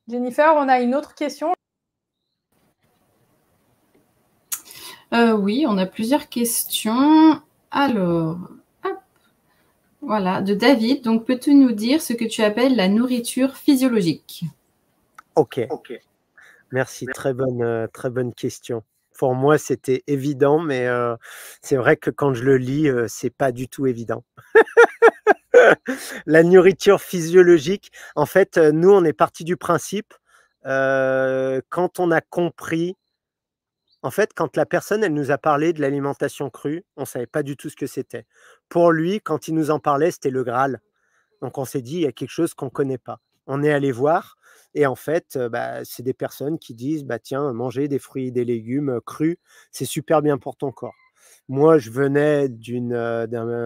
Jennifer, on a une autre question. Oui, on a plusieurs questions. Alors, hop. Voilà, de David. Donc, peux-tu nous dire ce que tu appelles la nourriture physiologique? Ok, merci, très bonne question. Pour moi, c'était évident, mais c'est vrai que quand je le lis, c'est pas du tout évident. La nourriture physiologique, en fait, nous, on est parti du principe, quand on a compris, en fait, quand la personne, elle nous a parlé de l'alimentation crue, on savait pas du tout ce que c'était. Pour lui, quand il nous en parlait, c'était le Graal. Donc on s'est dit: «Il y a quelque chose qu'on connaît pas». On est allé voir et en fait, bah, c'est des personnes qui disent: «Bah, tiens, manger des fruits et des légumes, crus, c'est super bien pour ton corps». Moi, je venais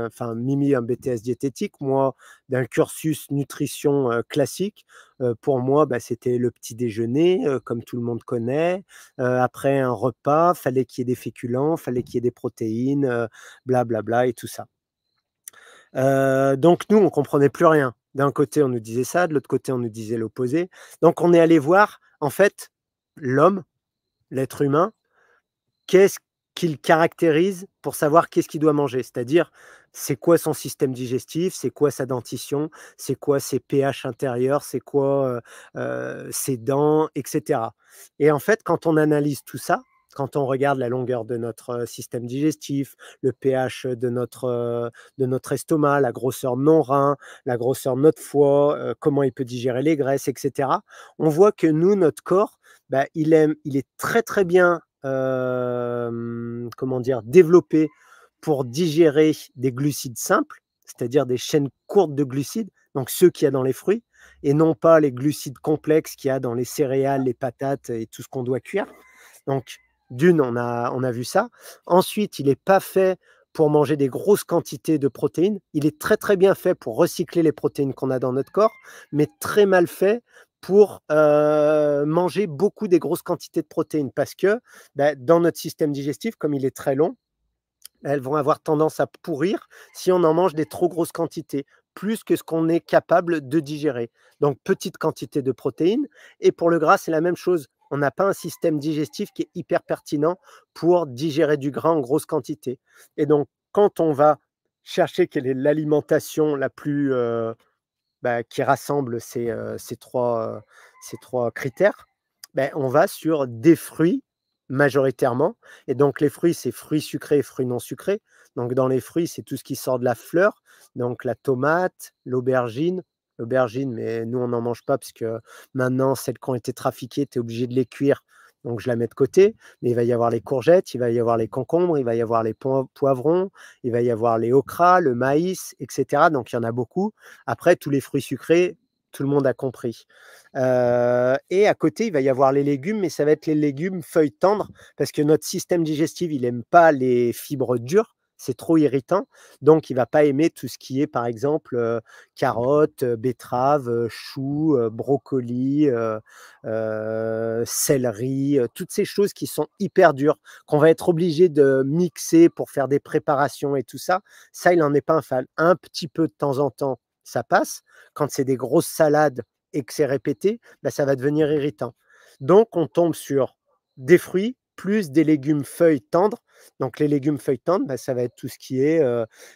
enfin, Mimi, un BTS diététique, moi, d'un cursus nutrition, classique. Pour moi, bah, c'était le petit déjeuner, comme tout le monde connaît. Après un repas, fallait qu'il y ait des féculents, fallait qu'il y ait des protéines, et tout ça. Donc nous, on comprenait plus rien. D'un côté, on nous disait ça, de l'autre côté, on nous disait l'opposé. Donc on est allé voir, en fait, l'homme, l'être humain, qu'est-ce qu'il caractérise pour savoir qu'est-ce qu'il doit manger? C'est-à-dire, c'est quoi son système digestif? C'est quoi sa dentition? C'est quoi ses pH intérieurs? C'est quoi, ses dents, et cetera? Et en fait, quand on analyse tout ça, quand on regarde la longueur de notre, système digestif, le pH de notre estomac, la grosseur de nos reins, la grosseur de notre foie, comment il peut digérer les graisses, et cetera. On voit que nous, notre corps, bah, il est très, très bien, comment dire? Développé pour digérer des glucides simples, c'est-à-dire des chaînes courtes de glucides, donc ceux qu'il y a dans les fruits et non pas les glucides complexes qu'il y a dans les céréales, les patates et tout ce qu'on doit cuire. Donc on a vu ça. Ensuite, il est pas fait pour manger des grosses quantités de protéines. Il est très, très bien fait pour recycler les protéines qu'on a dans notre corps, mais très mal fait pour, manger beaucoup des grosses quantités de protéines parce que, bah, dans notre système digestif, comme il est très long, elles vont avoir tendance à pourrir si on en mange des trop grosses quantités, plus que ce qu'on est capable de digérer. Donc petite quantité de protéines et pour le gras, c'est la même chose. On n'a pas un système digestif qui est hyper pertinent pour digérer du gras en grosse quantité et donc quand on va chercher quelle est l'alimentation la plus, bah, qui rassemble ces 3 critères, beh, on va sur des fruits majoritairement et donc les fruits, c'est fruits sucrés et fruits non sucrés. Donc dans les fruits, c'est tout ce qui sort de la fleur, donc la tomate, l'aubergine, mais nous on n'en mange pas parce que maintenant celles qui ont été trafiquées, tu es obligé de les cuire, donc je la mets de côté. Mais il va y avoir les courgettes, il va y avoir les concombres, il va y avoir les poivrons, il va y avoir les okras, le maïs et cetera, donc il y en a beaucoup. Après, tous les fruits sucrés, tout le monde a compris. Et à côté, il va y avoir les légumes, mais ça va être les légumes feuilles tendres parce que notre système digestif, il aime pas les fibres dures, c'est trop irritant. Donc il va pas aimer tout ce qui est, par exemple, carottes, betteraves, choux, brocolis, céleri, toutes ces choses qui sont hyper dures, qu'on va être obligé de mixer pour faire des préparations et tout ça. Ça, il en est pas un fan. Un petit peu de temps en temps, ça passe. Quand c'est des grosses salades et que c'est répété, bah, ça va devenir irritant. Donc on tombe sur des fruits plus des légumes feuilles tendres. Donc les légumes feuilles tendres, bah, ça va être tout ce qui est,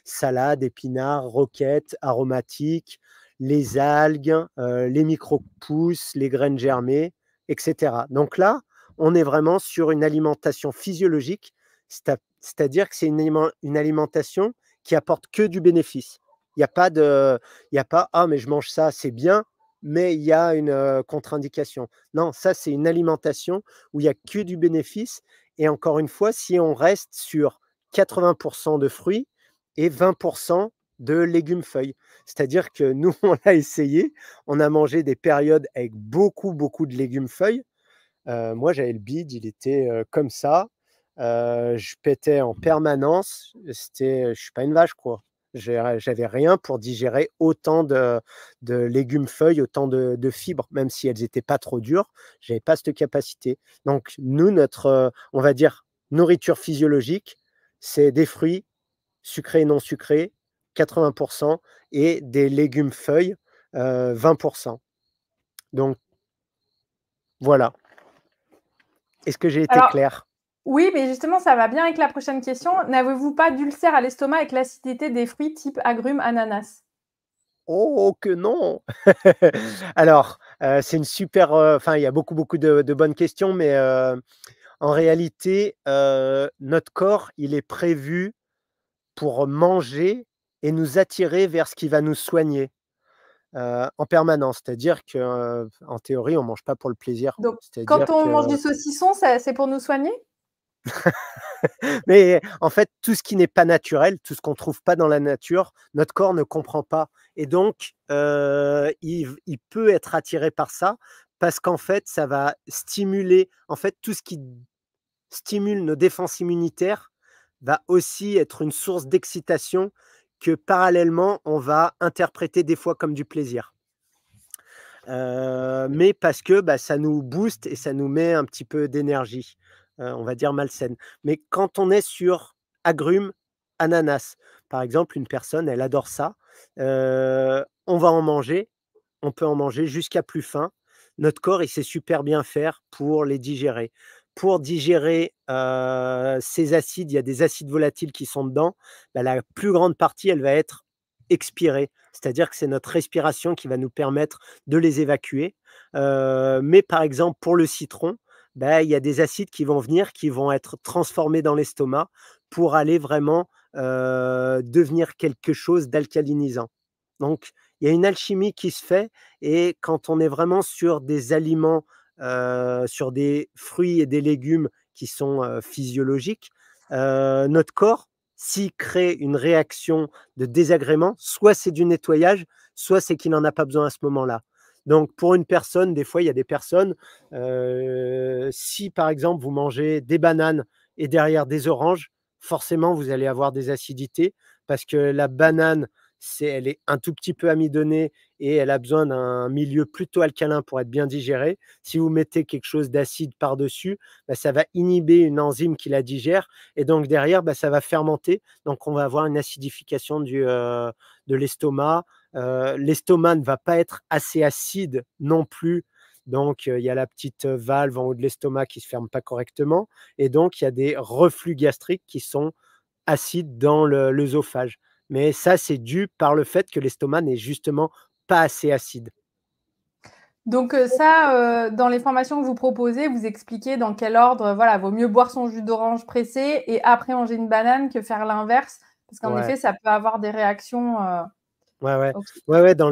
salade, épinards, roquettes, aromatiques, les algues, les micro-pousses, les graines germées, et cetera. Donc là, on est vraiment sur une alimentation physiologique, c'est-à-dire que c'est une alimentation qui apporte que du bénéfice. Il y a pas de il y a pas: «Ah mais je mange ça, c'est bien, mais il y a une, contre-indication». Non, ça, c'est une alimentation où il y a que du bénéfice et encore une fois, si on reste sur 80 de fruits et 20 de légumes feuilles. C'est-à-dire que nous, on a essayé, on a mangé des périodes avec beaucoup, beaucoup de légumes feuilles. Moi, j'avais le bide, il était, comme ça, je pétais en permanence, je suis pas une vache, quoi. J'avais rien pour digérer autant de légumes feuilles, autant de fibres, même si elles étaient pas trop dures, j'avais pas cette capacité. Donc nous, notre, on va dire, nourriture physiologique, c'est des fruits sucrés et non sucrés, 80 et des légumes feuilles, 20. Donc voilà. Est-ce que j'ai été Alors, clair? Oui, mais justement, ça va bien avec la prochaine question. N'avez-vous pas d'ulcère à l'estomac avec l'acidité des fruits type agrumes, ananas? Oh que non! Alors, c'est une super, enfin, il y a beaucoup de bonnes questions, mais en réalité, notre corps, il est prévu pour manger et nous attirer vers ce qui va nous soigner, en permanence. C'est-à-dire que, en théorie, on mange pas pour le plaisir. Donc, C'est-à-dire quand on que mange du saucisson, c'est pour nous soigner? mais en fait, tout ce qui n'est pas naturel, tout ce qu'on trouve pas dans la nature, notre corps ne comprend pas et donc il peut être attiré par ça parce qu'en fait, ça va stimuler en fait, tout ce qui stimule nos défenses immunitaires va aussi être une source d'excitation que parallèlement, on va interpréter des fois comme du plaisir. Mais parce que, bah, ça nous booste et ça nous met un petit peu d'énergie, on va dire malsaine. Mais quand on est sur agrumes, ananas, par exemple, une personne, elle adore ça, on va en manger, on peut en manger jusqu'à plus faim. Notre corps, il sait super bien faire pour les digérer. Pour digérer, ces acides, il y a des acides volatiles qui sont dedans, bah, la plus grande partie, elle va être expirée. C'est-à-dire que c'est notre respiration qui va nous permettre de les évacuer. Mais par exemple, pour le citron, bah, il y a des acides qui vont venir, qui vont être transformés dans l'estomac pour aller vraiment, devenir quelque chose d'alcalinisant. Donc il y a une alchimie qui se fait et quand on est vraiment sur des aliments, sur des fruits et des légumes qui sont, physiologiques, notre corps, s'il crée une réaction de désagrément, soit c'est du nettoyage, soit c'est qu'il n'en a pas besoin à ce moment-là. Donc pour une personne, des fois, il y a des personnes, si par exemple vous mangez des bananes et derrière des oranges, forcément vous allez avoir des acidités parce que la banane, elle est un tout petit peu amidonnée et elle a besoin d'un milieu plutôt alcalin pour être bien digérée. Si vous mettez quelque chose d'acide par-dessus, bah, ça va inhiber une enzyme qui la digère et donc derrière, bah, ça va fermenter. Donc on va avoir une acidification de l'estomac. L'estomac ne va pas être assez acide non plus. Donc, il y a la petite valve en haut de l'estomac qui ne se ferme pas correctement. Et donc, il y a des reflux gastriques qui sont acides dans l'œsophage. Mais ça, c'est dû par le fait que l'estomac n'est justement pas assez acide. Donc ça, dans les formations que vous proposez, vous expliquez dans quel ordre, voilà, vaut mieux boire son jus d'orange pressé et après manger une banane que faire l'inverse, parce qu'en Ouais, effet, ça peut avoir des réactions, ouais, ouais. OK. Ouais, ouais, dans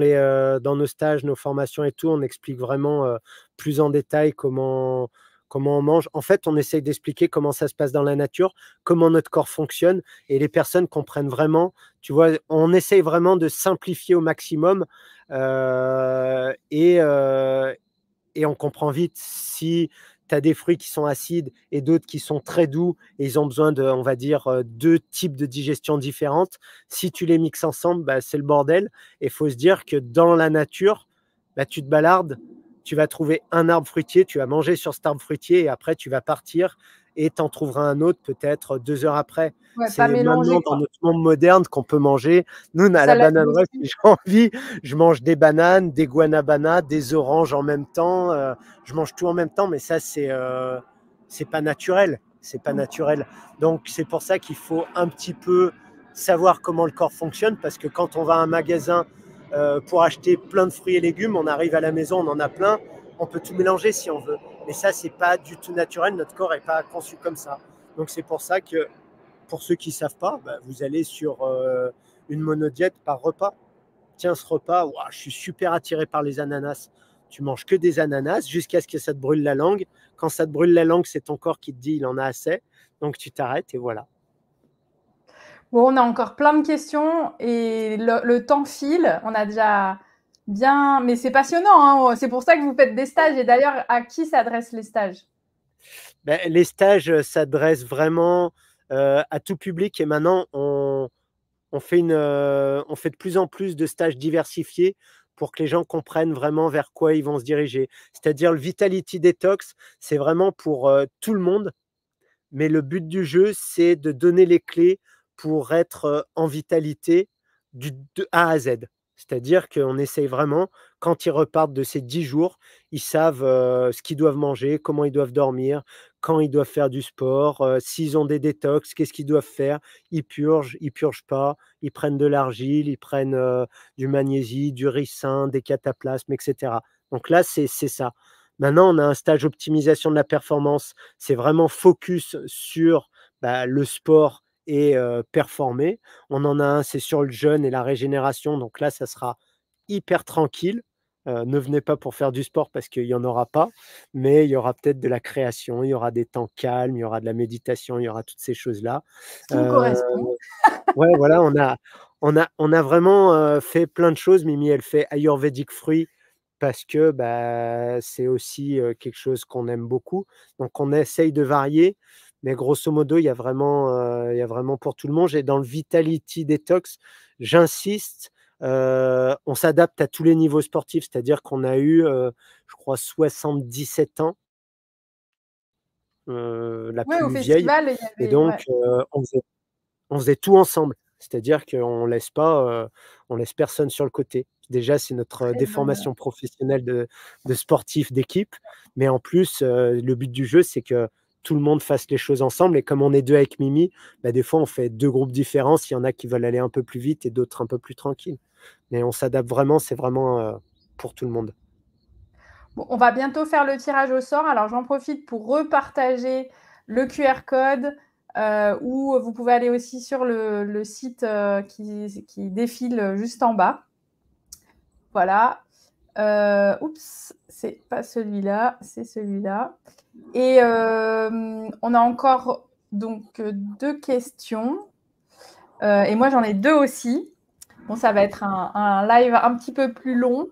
nos stages, nos formations et tout, on explique vraiment, plus en détail comment on mange. En fait, on essaye d'expliquer comment ça se passe dans la nature, comment notre corps fonctionne et les personnes comprennent vraiment, tu vois? On essaye vraiment de simplifier au maximum, et on comprend vite si tu as des fruits qui sont acides et d'autres qui sont très doux et ils ont besoin de, on va dire, 2 types de digestion différentes. Si tu les mixes ensemble, bah, c'est le bordel et il faut se dire que dans la nature, bah, tu te balades, tu vas trouver un arbre fruitier, tu vas manger sur cet arbre fruitier et après tu vas partir et tu en trouveras un autre peut-être 2 heures après. Ouais, pas C'est maintenant mélanger, dans quoi. notre monde moderne qu'on peut manger. Nous, à la Salade banane rush, dessus. si j'ai envie, je mange des bananes, des guanabanas, des oranges en même temps. Je mange tout en même temps, mais ça, c'est pas naturel. C'est pas naturel. Donc, c'est pour ça qu'il faut un petit peu savoir comment le corps fonctionne, parce que quand on va à un magasin pour acheter plein de fruits et légumes, on arrive à la maison, on en a plein, on peut tout mélanger si on veut. Mais ça, c'est pas du tout naturel. Notre corps n'est pas conçu comme ça. Donc, c'est pour ça que pour ceux qui ne savent pas, bah, vous allez sur une monodiète par repas. Tiens, ce repas, ouah, je suis super attiré par les ananas. Tu manges que des ananas jusqu'à ce que ça te brûle la langue. Quand ça te brûle la langue, c'est ton corps qui te dit il en a assez. Donc tu t'arrêtes et voilà. Bon, on a encore plein de questions et le temps file. On a déjà bien, mais c'est passionnant, hein. C'est pour ça que vous faites des stages et d'ailleurs, à qui s'adressent les stages? Ben, les stages s'adressent vraiment à tout public et maintenant on fait de plus en plus de stages diversifiés pour que les gens comprennent vraiment vers quoi ils vont se diriger. C'est-à-dire le Vitality Detox, c'est vraiment pour tout le monde, mais le but du jeu, c'est de donner les clés pour être en vitalité de A à Z. C'est-à-dire qu'on essaye vraiment, quand ils repartent de ces 10 jours, ils savent ce qu'ils doivent manger, comment ils doivent dormir, quand ils doivent faire du sport, s'ils ont des détox, qu'est-ce qu'ils doivent faire? Ils purgent pas, ils prennent de l'argile, ils prennent, du magnésie, du ricin, des cataplasmes et cetera. Donc là, c'est ça. Maintenant, on a un stage optimisation de la performance. C'est vraiment focus sur, le sport et performer. On en a un, c'est sur le jeûne et la régénération, donc là, ça sera hyper tranquille. Ne venez pas pour faire du sport parce qu'il y en aura pas, mais il y aura peut-être de la création, il y aura des temps calmes, il y aura de la méditation, il y aura toutes ces choses-là. Ce qui me correspond. Ouais, voilà, on a vraiment, fait plein de choses. Mimi, elle fait ayurvédique fruits parce que, c'est aussi, quelque chose qu'on aime beaucoup. Donc on essaye de varier, mais grosso modo, il y a vraiment pour tout le monde et dans le Vitality Detox, j'insiste, on s'adapte à tous les niveaux sportifs. C'est-à-dire qu'on a eu, je crois 77 ans, la Ouais, au plus vieille festival, il y et avait ouais. donc on faisait tout ensemble. C'est-à-dire qu'on laisse pas, on laisse personne sur le côté. Déjà, c'est notre Très bonne, déformation professionnelle de sportif d'équipe, mais en plus, le but du jeu, c'est que tout le monde fasse les choses ensemble et comme on est 2 avec Mimi, des fois, on fait 2 groupes différents. Il y en a qui veulent aller un peu plus vite et d'autres un peu plus tranquilles. Mais on s'adapte vraiment, c'est vraiment, pour tout le monde. Bon, on va bientôt faire le tirage au sort. Alors, j'en profite pour repartager le QR code où vous pouvez aller aussi sur le site qui défile juste en bas. Voilà. Oups, c'est pas celui-là, c'est celui-là. Et on a encore donc 2 questions. Et moi, j'en ai 2 aussi. Bon, ça va être un live un petit peu plus long.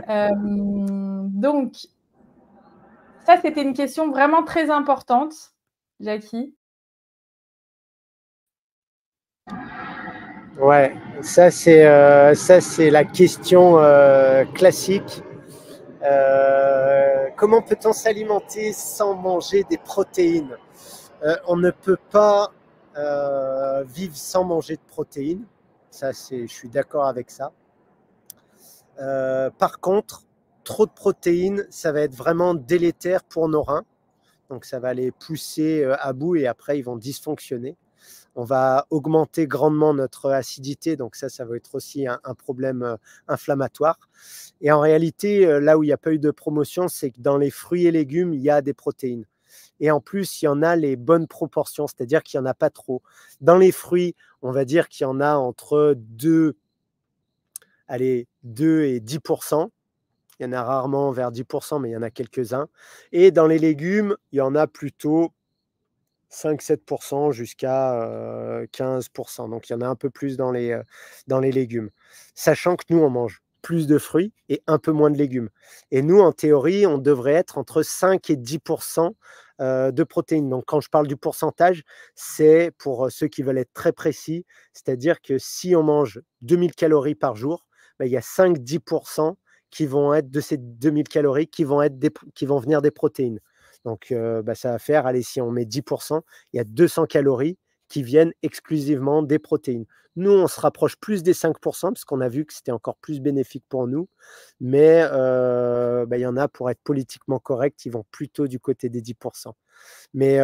Donc, ça, c'était une question vraiment très importante, Jackie. Ouais, ça c'est la question, classique. Comment peut-on s'alimenter sans manger des protéines? On ne peut pas vivre sans manger de protéines. Ça, je suis d'accord avec ça. Par contre, trop de protéines, ça va être vraiment délétère pour nos reins. Donc, ça va les pousser à bout et après, ils vont dysfonctionner. On va augmenter grandement notre acidité, donc ça va être aussi un problème inflammatoire. Et en réalité, là où il n'y a pas eu de promotion, c'est que dans les fruits et légumes, il y a des protéines. Et en plus, il y en a les bonnes proportions, c'est-à-dire qu'il n'y en a pas trop. Dans les fruits, on va dire qu'il y en a entre 2 et 10%. Il y en a rarement vers 10%, mais il y en a quelques-uns. Et dans les légumes, il y en a plutôt 5-7% jusqu'à 15%. Donc, il y en a un peu plus dans les légumes. Sachant que nous, on mange plus de fruits et un peu moins de légumes. Et nous, en théorie, on devrait être entre 5 et 10% de protéines. Donc, quand je parle du pourcentage, c'est pour ceux qui veulent être très précis. C'est-à-dire que si on mange 2000 calories par jour, il y a 5-10% qui vont être de ces 2000 calories qui vont venir des protéines. Donc, ça va faire, allez, si on met 10%, il y a 200 calories qui viennent exclusivement des protéines. Nous, on se rapproche plus des 5% parce qu'on a vu que c'était encore plus bénéfique pour nous. Mais il y en a, pour être politiquement correct, ils vont plutôt du côté des 10%. Mais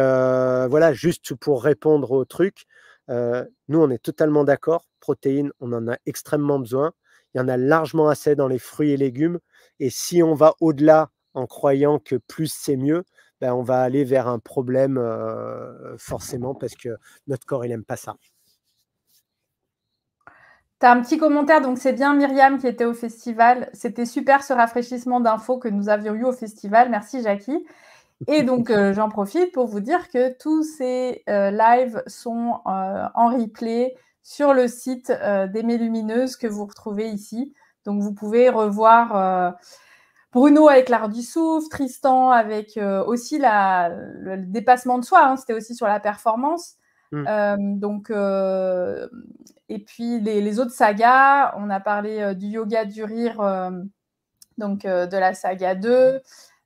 voilà, juste pour répondre au truc, nous, on est totalement d'accord. Protéines, on en a extrêmement besoin. Il y en a largement assez dans les fruits et légumes. Et si on va au-delà en croyant que plus c'est mieux, on va aller vers un problème forcément parce que notre corps, il n'aime pas ça. Tu as un petit commentaire, donc c'est bien Myriam qui était au festival. C'était super ce rafraîchissement d'infos que nous avions eu au festival. Merci Jackie. Et donc, j'en profite pour vous dire que tous ces lives sont en replay sur le site des Mélumineuses que vous retrouvez ici. Donc, vous pouvez revoir Bruno avec l'art du souffle, Tristan avec aussi le dépassement de soi. Hein, c'était aussi sur la performance. Et puis, les autres sagas, on a parlé du yoga du rire, de la saga 2.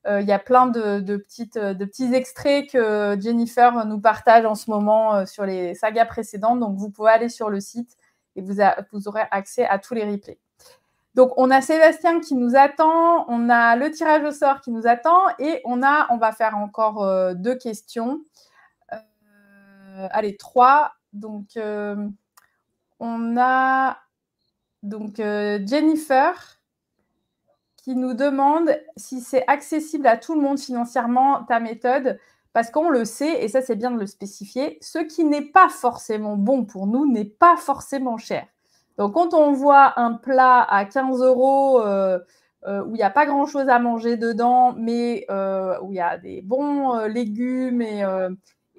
Il y a plein de petits extraits que Jennifer nous partage en ce moment sur les sagas précédentes. Donc, vous pouvez aller sur le site et vous aurez accès à tous les replays. Donc, on a Sébastien qui nous attend, on a le tirage au sort qui nous attend et on va faire encore 2 questions. Allez, 3. Donc, on a Jennifer qui nous demande si c'est accessible à tout le monde financièrement, ta méthode, parce qu'on le sait, et ça c'est bien de le spécifier, ce qui n'est pas forcément bon pour nous n'est pas forcément cher. Donc quand on voit un plat à 15 € où il n'y a pas grand-chose à manger dedans, mais où il y a des bons légumes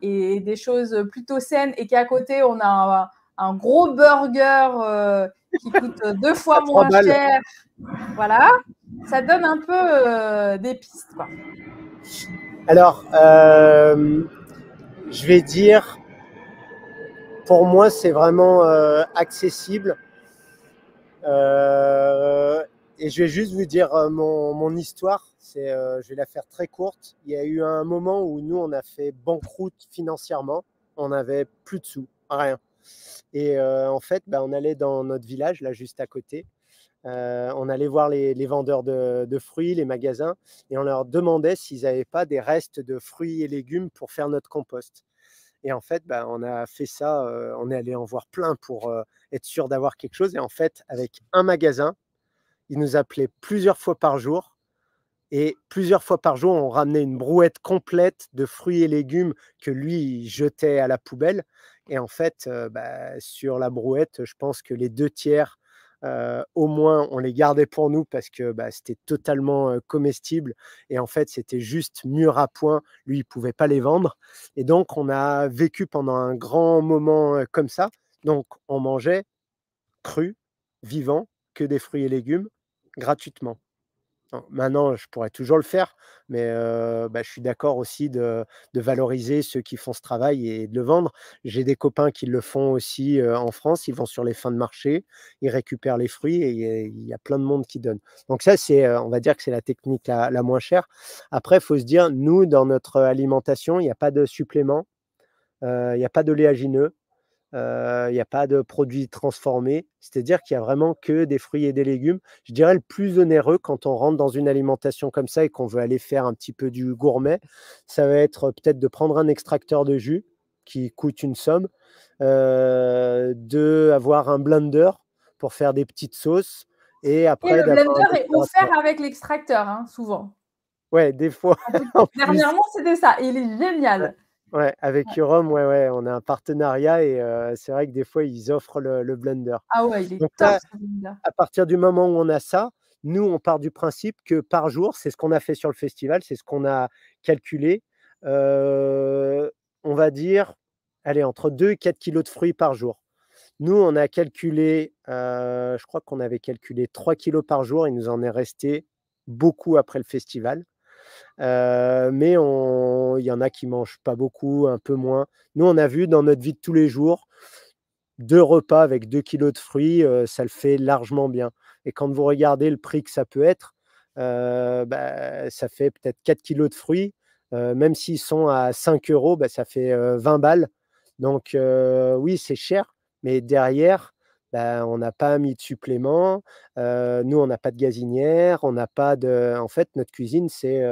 et des choses plutôt saines, et qu'à côté on a un gros burger qui coûte 2 fois moins cher, voilà, ça donne un peu des pistes, quoi. Alors, je vais dire, pour moi, c'est vraiment accessible. Et je vais juste vous dire mon histoire. Je vais la faire très courte. Il y a eu un moment où nous, on a fait banqueroute financièrement. On n'avait plus de sous, rien. Et en fait, on allait dans notre village, là, juste à côté. On allait voir les vendeurs de fruits, les magasins, et on leur demandait s'ils n'avaient pas des restes de fruits et légumes pour faire notre compost. Et en fait, on a fait ça, on est allé en voir plein pour être sûr d'avoir quelque chose. Et en fait, avec un magasin, ils nous appelaient plusieurs fois par jour. Et plusieurs fois par jour, on ramenait une brouette complète de fruits et légumes que lui, il jetait à la poubelle. Et en fait, sur la brouette, je pense que les 2/3, au moins, on les gardait pour nous parce que c'était totalement comestible. Et en fait, c'était juste mûr à point. Lui, il ne pouvait pas les vendre. Et donc, on a vécu pendant un grand moment comme ça. Donc, on mangeait cru, vivant, que des fruits et légumes, gratuitement. Maintenant, je pourrais toujours le faire, mais je suis d'accord aussi de valoriser ceux qui font ce travail et de le vendre. J'ai des copains qui le font aussi en France. Ils vont sur les fins de marché, ils récupèrent les fruits et il y a plein de monde qui donne. Donc ça, on va dire que c'est la technique la moins chère. Après, il faut se dire, nous, dans notre alimentation, il n'y a pas de suppléments, il n'y a pas de d'oléagineux. Il n'y a pas de produits transformés, c'est-à-dire qu'il y a vraiment que des fruits et des légumes. Je dirais le plus onéreux quand on rentre dans une alimentation comme ça et qu'on veut aller faire un petit peu du gourmet, ça va être peut-être de prendre un extracteur de jus qui coûte une somme, d'avoir un blender pour faire des petites sauces et après le d'avoir un blender est offert avec l'extracteur, hein, souvent. Ouais, des fois. Dernièrement, c'était ça. Il est génial. Ouais, avec Urom, ouais, on a un partenariat et c'est vrai que des fois, ils offrent le blender. Ah ouais, il est Donc top, là, ce blender. à partir du moment où on a ça, nous, on part du principe que par jour, c'est ce qu'on a fait sur le festival, c'est ce qu'on a calculé, on va dire, allez, entre 2 et 4 kilos de fruits par jour. Nous, on a calculé, je crois qu'on avait calculé 3 kilos par jour. Il nous en est resté beaucoup après le festival. Mais il y en a qui mangent pas beaucoup, un peu moins. Nous, on a vu dans notre vie de tous les jours, 2 repas avec 2 kilos de fruits, ça le fait largement bien. Et quand vous regardez le prix que ça peut être, ça fait peut-être 4 kilos de fruits, même s'ils sont à 5 €, ça fait 20 balles. Donc oui, c'est cher, mais derrière, on n'a pas mis de suppléments. Nous, on n'a pas de gazinière, on n'a pas de en fait, notre cuisine, c'est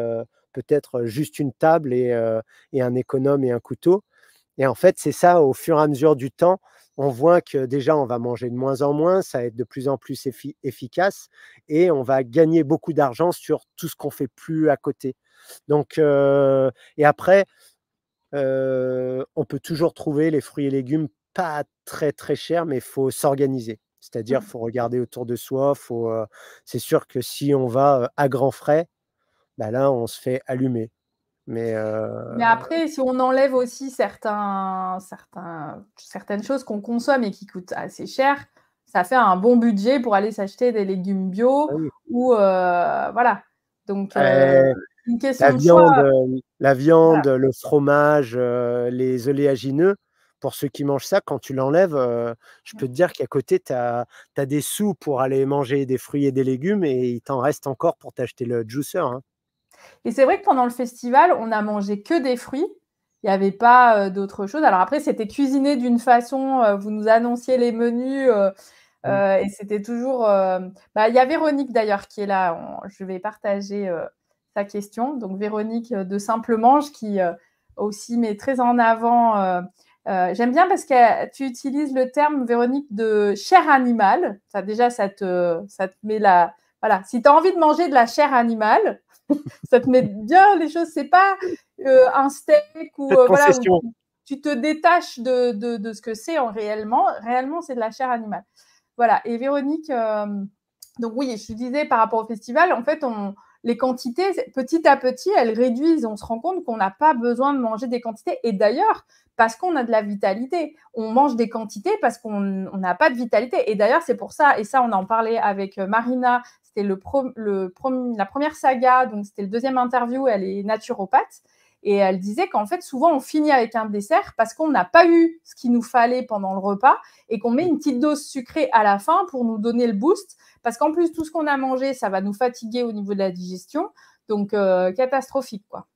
peut-être juste une table et un économe et un couteau. Et en fait, c'est ça, au fur et à mesure du temps, on voit que déjà, on va manger de moins en moins, ça va être de plus en plus efficace et on va gagner beaucoup d'argent sur tout ce qu'on fait plus à côté. Donc et après, on peut toujours trouver les fruits et légumes pas très, très chers, mais il faut s'organiser. C'est-à-dire, faut regarder autour de soi, c'est sûr que si on va à grands frais, là, on se fait allumer. Mais après, si on enlève aussi certaines choses qu'on consomme et qui coûtent assez cher, ça fait un bon budget pour aller s'acheter des légumes bio oui. ou voilà. Donc, une question de viande, choix. la viande, Voilà. le fromage, les oléagineux, pour ceux qui mangent ça, quand tu l'enlèves, je peux te dire qu'à côté, tu as des sous pour aller manger des fruits et des légumes et il t'en reste encore pour t'acheter le juicer, hein. Et c'est vrai que pendant le festival, on a mangé que des fruits. Il n'y avait pas d'autre chose. Alors après, c'était cuisiné d'une façon, vous nous annonciez les menus. Et c'était toujours… il y a Véronique d'ailleurs qui est là. Je vais partager sa question. Donc Véronique de Simple Mange qui aussi met très en avant… j'aime bien parce que tu utilises le terme, Véronique, de chair animale. Déjà, ça te met la… Voilà, si tu as envie de manger de la chair animale, ça te met bien les choses. C'est pas un steak ou voilà, où tu te détaches de ce que c'est réellement. Réellement, c'est de la chair animale. Voilà. Et Véronique, donc oui, je te disais par rapport au festival, en fait, les quantités, petit à petit, elles réduisent. On se rend compte qu'on n'a pas besoin de manger des quantités. Et d'ailleurs, parce qu'on a de la vitalité. On mange des quantités parce qu'on n'a pas de vitalité. Et d'ailleurs, c'est pour ça, et ça, on en parlait avec Marina, c'était la première saga, donc c'était le deuxième interview, elle est naturopathe, et elle disait qu'en fait, souvent, on finit avec un dessert parce qu'on n'a pas eu ce qu'il nous fallait pendant le repas et qu'on met une petite dose sucrée à la fin pour nous donner le boost, parce qu'en plus, tout ce qu'on a mangé, ça va nous fatiguer au niveau de la digestion, donc catastrophique, quoi.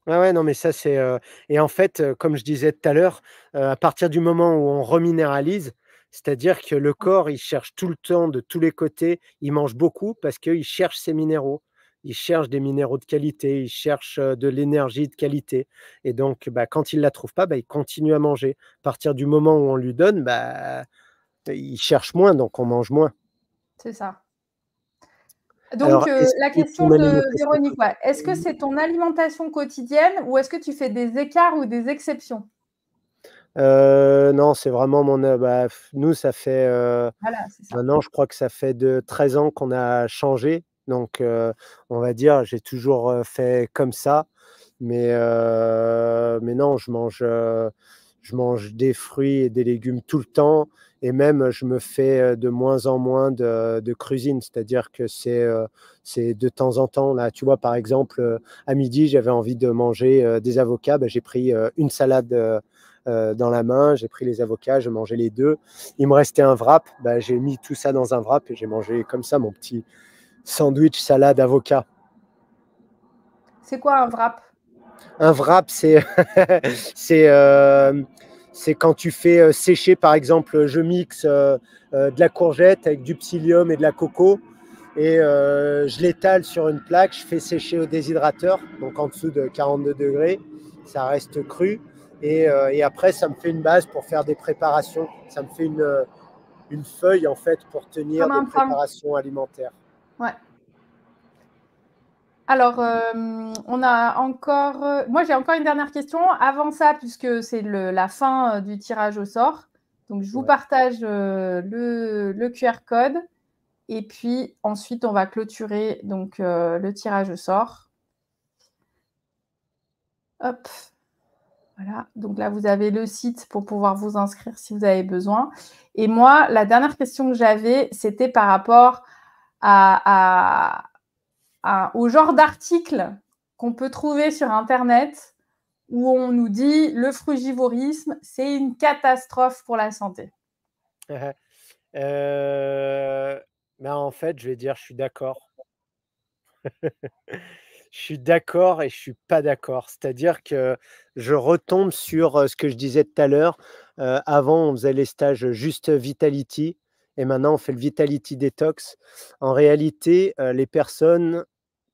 Ouais, non, mais ça, c'est, et en fait, comme je disais tout à l'heure, à partir du moment où on reminéralise, c'est-à-dire que le corps, il cherche tout le temps de tous les côtés, il mange beaucoup parce qu'il cherche ses minéraux. Il cherche des minéraux de qualité, il cherche, de l'énergie de qualité et donc quand il la trouve pas, il continue à manger. À partir du moment où on lui donne, il cherche moins, donc on mange moins. C'est ça. Donc, Alors, la question de Véronique, est-ce que c'est ton alimentation quotidienne ou est-ce que tu fais des écarts ou des exceptions? Non, c'est vraiment nous, ça fait, Voilà, c'est ça. maintenant, je crois que ça fait de 13 ans qu'on a changé. Donc, on va dire, j'ai toujours fait comme ça. Mais non, je mange des fruits et des légumes tout le temps. Et même, je me fais de moins en moins de cuisine. C'est-à-dire que c'est de temps en temps. Là, tu vois, par exemple, à midi, j'avais envie de manger des avocats. J'ai pris une salade dans la main, j'ai pris les avocats, j'ai mangé les deux. Il me restait un wrap, j'ai mis tout ça dans un wrap et j'ai mangé comme ça mon petit sandwich salade avocat. C'est quoi un wrap? Un wrap, c'est c'est quand tu fais sécher, par exemple, je mixe de la courgette avec du psyllium et de la coco et je l'étale sur une plaque, je fais sécher au déshydrateur, donc en dessous de 42 degrés, ça reste cru. Et après, ça me fait une base pour faire des préparations. Ça me fait une feuille, en fait, pour tenir des préparations alimentaires. Ouais. Alors, on a encore… moi, j'ai encore une dernière question. Avant ça, puisque c'est la fin du tirage au sort, donc je vous partage le QR code. Et puis, ensuite, on va clôturer donc, le tirage au sort. Hop. Voilà, donc là, vous avez le site pour pouvoir vous inscrire si vous avez besoin. Et moi, la dernière question que j'avais, c'était par rapport au genre d'article qu'on peut trouver sur Internet où on nous dit le frugivorisme, c'est une catastrophe pour la santé. En fait, je vais dire, je suis d'accord. Je suis d'accord et je suis pas d'accord. C'est-à-dire que je retombe sur ce que je disais tout à l'heure. Avant, on faisait les stages juste Vitality et maintenant, on fait le Vitality Detox. En réalité, les personnes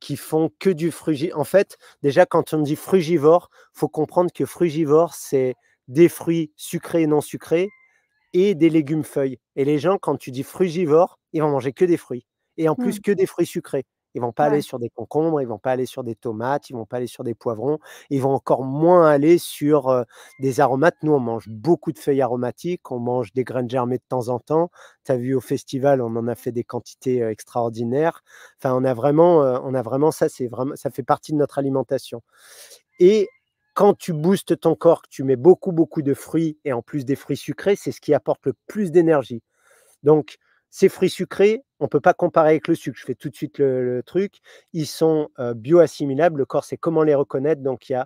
qui font que du frugivore… En fait, déjà, quand on dit frugivore, il faut comprendre que frugivore, c'est des fruits sucrés et non sucrés et des légumes feuilles. Et les gens, quand tu dis frugivore, ils vont manger que des fruits et en plus que des fruits sucrés. Ils vont pas aller sur des concombres, ils vont pas aller sur des tomates, ils vont pas aller sur des poivrons, ils vont encore moins aller sur des aromates. Nous, on mange beaucoup de feuilles aromatiques, on mange des graines germées de temps en temps. Tu as vu au festival, on en a fait des quantités extraordinaires. Enfin, on a vraiment ça, ça fait partie de notre alimentation. Et quand tu boostes ton corps, que tu mets beaucoup, beaucoup de fruits et en plus des fruits sucrés, c'est ce qui apporte le plus d'énergie. Donc, ces fruits sucrés, on ne peut pas comparer avec le sucre. Je fais tout de suite le truc. Ils sont bioassimilables. Le corps sait comment les reconnaître. Donc, on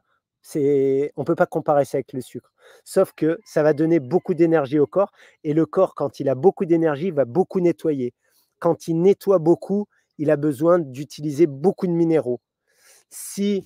ne peut pas comparer ça avec le sucre. Sauf que ça va donner beaucoup d'énergie au corps. Et le corps, quand il a beaucoup d'énergie, il va beaucoup nettoyer. Quand il nettoie beaucoup, il a besoin d'utiliser beaucoup de minéraux. Si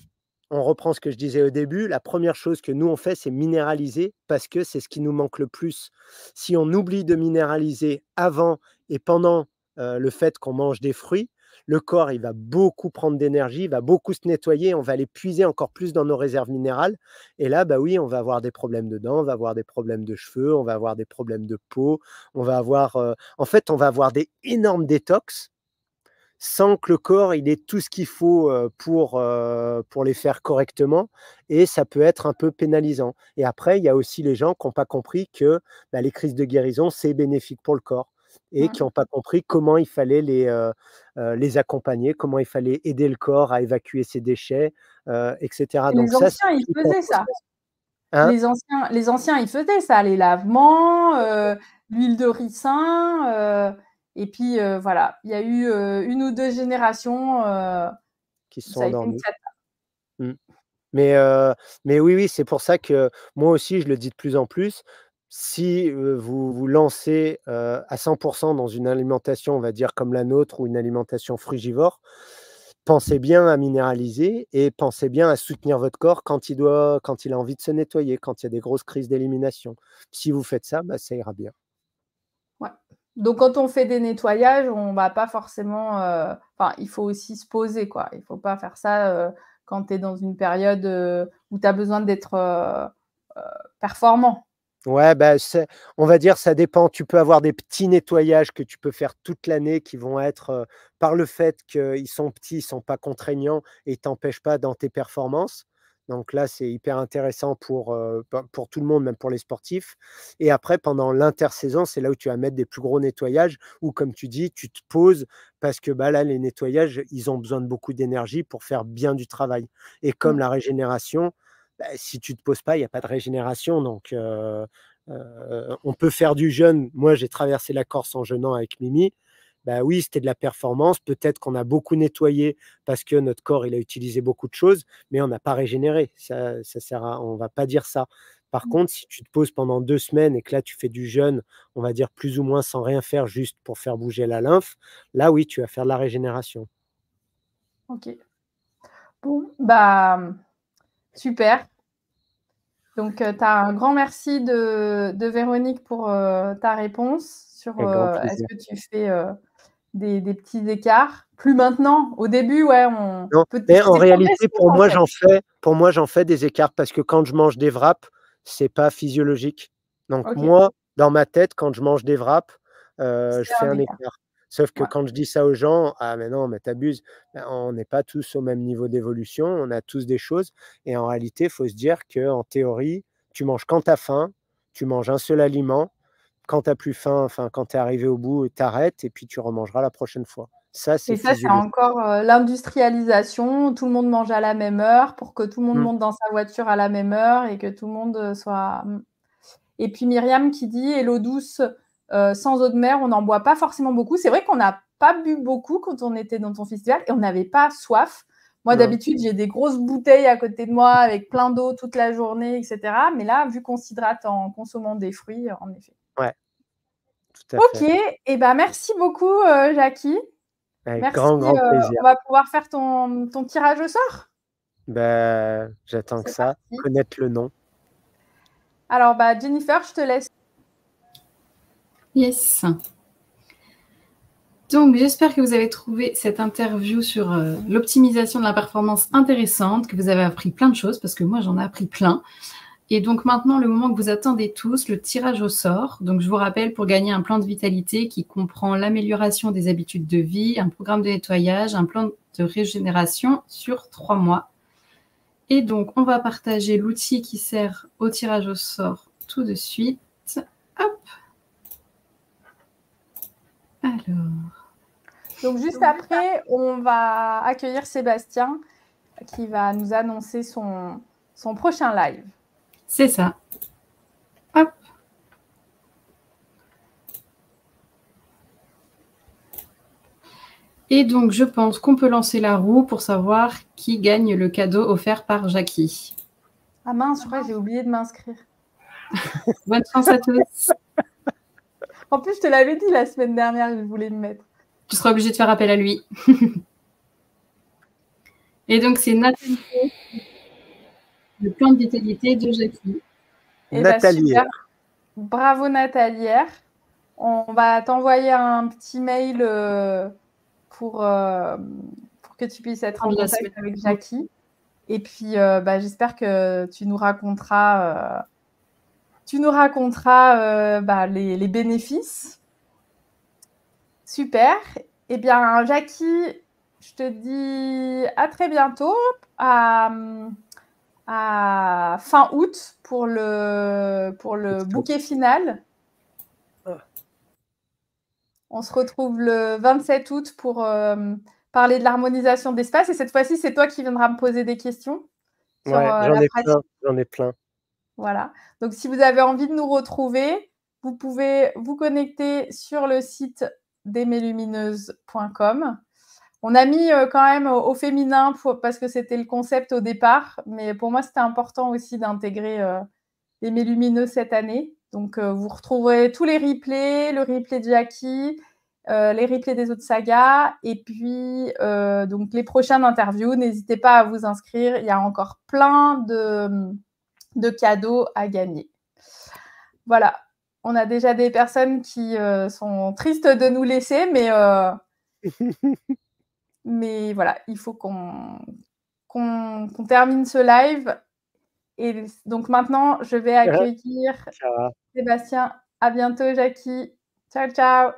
on reprend ce que je disais au début, la première chose que nous on fait, c'est minéraliser parce que c'est ce qui nous manque le plus. Si on oublie de minéraliser avant et pendant, le fait qu'on mange des fruits, le corps, il va beaucoup prendre d'énergie, il va beaucoup se nettoyer, on va aller puiser encore plus dans nos réserves minérales et là, bah, oui, on va avoir des problèmes de dents, on va avoir des problèmes de cheveux, on va avoir des problèmes de peau, on va avoir, en fait, on va avoir des énormes détox sans que le corps, il ait tout ce qu'il faut, pour les faire correctement et ça peut être un peu pénalisant et après, il y a aussi les gens qui ont pas compris que, bah, les crises de guérison, c'est bénéfique pour le corps et qui Mmh. ont pas compris comment il fallait les accompagner, comment il fallait aider le corps à évacuer ses déchets, et cetera. Et Donc les ça, c'est anciens, ils hyper faisaient ça. important. Hein? Les anciens, ils faisaient ça, les lavements, l'huile de ricin, et puis, voilà. Il y a eu, 1 ou 2 générations, Qui se où sont ça a été une endormis. cata. Mmh. Mais oui, oui, c'est pour ça que moi aussi, je le dis de plus en plus, si, vous vous lancez, à 100 dans une alimentation, on va dire comme la nôtre ou une alimentation frugivore, pensez bien à minéraliser et pensez bien à soutenir votre corps quand il a envie de se nettoyer, quand il y a des grosses crises d'élimination. Si vous faites ça, bah, ça ira bien. Ouais. Donc quand on fait des nettoyages, on va pas forcément, enfin, il faut aussi se poser, quoi. Il faut pas faire ça, quand tu es dans une période, où tu as besoin d'être, performant. Ouais, bah, on va dire, ça dépend. Tu peux avoir des petits nettoyages que tu peux faire toute l'année qui vont être, par le fait qu'ils sont petits, ils sont pas contraignants et ils t'empêchent pas dans tes performances. Donc là, c'est hyper intéressant pour tout le monde, même pour les sportifs et après pendant l'intersaison, c'est là où tu vas mettre des plus gros nettoyages où comme tu dis, tu te poses parce que, bah, là, les nettoyages, ils ont besoin de beaucoup d'énergie pour faire bien du travail et comme Mmh. la régénération, bah, si tu te poses pas, il y a pas de régénération donc on peut faire du jeûne. Moi, j'ai traversé la Corse en jeûnant avec Mimi. Bah, oui, c'était de la performance. Peut-être qu'on a beaucoup nettoyé parce que notre corps, il a utilisé beaucoup de choses, mais on n'a pas régénéré. Ça sert à on va pas dire ça. Par Mmh. contre, si tu te poses pendant 2 semaines et que là, tu fais du jeûne, on va dire plus ou moins sans rien faire, juste pour faire bouger la lymphe, là, oui, tu vas faire de la régénération. OK. Bon, bah, super. Donc, tu as un grand merci de Véronique pour, ta réponse sur, Avec grand est-ce plaisir. que tu fais, des petits écarts? Plus maintenant. Au début, ouais, on Non, peut mais en c'est réalité, progressif, en fait. pour moi, j'en fais des écarts parce que quand je mange des wraps, c'est pas physiologique. Donc OK, moi, dans ma tête, quand je mange des wraps, je c'est fais un un écart. écart. Sauf que Ouais. quand je dis ça aux gens: «Ah mais non, mais tu abuses». Ben, on n'est pas tous au même niveau d'évolution, on a tous des choses et en réalité, il faut se dire qu'en théorie, tu manges quand tu as faim, tu manges un seul aliment, quand tu as plus faim, enfin quand tu es arrivé au bout, tu arrêtes et puis tu remangeras la prochaine fois. Ça, c'est Et ça, c'est physiologique. encore, l'industrialisation. Tout le monde mange à la même heure pour que tout le monde Mmh. monte dans sa voiture à la même heure et que tout le monde, soit et puis Myriam qui dit: «Et l'eau douce, sans eau de mer, on n'en boit pas forcément beaucoup». C'est vrai qu'on n'a pas bu beaucoup quand on était dans ton festival et on n'avait pas soif. Moi, Non. d'habitude, j'ai des grosses bouteilles à côté de moi avec plein d'eau toute la journée et cetera. Mais là, vu qu'on s'hydrate en consommant des fruits, en effet. Ouais, tout à OK fait. et ben, merci beaucoup, Jackie. Avec Merci, grand, grand plaisir. on va pouvoir faire ton tirage au sort? Bah, j'attends que C'est ça, parti. connaître le nom. Alors, bah, Jennifer, je te laisse. Yes. Donc, j'espère que vous avez trouvé cette interview sur l'optimisation de la performance intéressante, que vous avez appris plein de choses, parce que moi, j'en ai appris plein. Et donc maintenant, le moment que vous attendez tous, le tirage au sort. Donc je vous rappelle, pour gagner un plan de vitalité qui comprend l'amélioration des habitudes de vie, un programme de nettoyage, un plan de régénération sur 3 mois. Et donc, on va partager l'outil qui sert au tirage au sort tout de suite. Hop. Alors. Donc juste après, on va accueillir Sébastien qui va nous annoncer son prochain live. C'est ça. Hop. Et donc, je pense qu'on peut lancer la roue pour savoir qui gagne le cadeau offert par Jackie. Ah mince, je crois que j'ai oublié de m'inscrire. Bonne chance à tous. En plus, je te l'avais dit la semaine dernière, je voulais me mettre. Tu seras obligé de faire appel à lui. Et donc, c'est Nathalie le plan de vitalité de Jackie. Nathalie. Bravo Nathalie. On va t'envoyer un petit mail pour que tu puisses être en contact avec Jackie. Et puis, j'espère que tu nous raconteras, les bénéfices. Super. Eh bien, Jackie, je te dis à très bientôt, à fin août pour le bouquet final. On se retrouve le 27 août pour parler de l'harmonisation d'espace. Et cette fois-ci, c'est toi qui viendras me poser des questions. Ouais, j'en ai plein. Voilà. Donc, si vous avez envie de nous retrouver, vous pouvez vous connecter sur le site d'aimerlumineuse.com. On a mis quand même au féminin parce que c'était le concept au départ. Mais pour moi, c'était important aussi d'intégrer Aimer Lumineux cette année. Donc, vous retrouverez tous les replays, le replay de Jackie, les replays des autres sagas. Et puis, donc les prochaines interviews, n'hésitez pas à vous inscrire. Il y a encore plein de cadeaux à gagner. Voilà. On a déjà des personnes qui sont tristes de nous laisser, mais voilà, il faut qu'on termine ce live. Et donc maintenant, je vais accueillir Sébastien. À bientôt, Jackie. Ciao, ciao.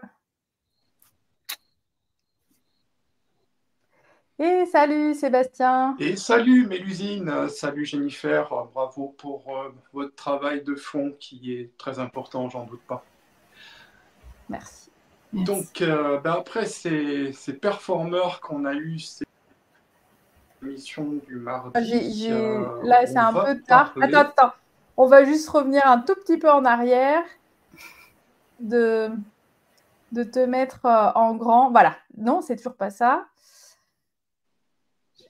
Et salut, Sébastien. Et salut, Mélusine. Salut, Jennifer. Bravo pour votre travail de fond qui est très important, j'en doute pas. Merci. Donc, après ces performeurs qu'on a eu, ces émissions du mardi, là, c'est un peu tard. Attends. On va juste revenir un tout petit peu en arrière, de te mettre en grand. Voilà. Non, c'est toujours pas ça.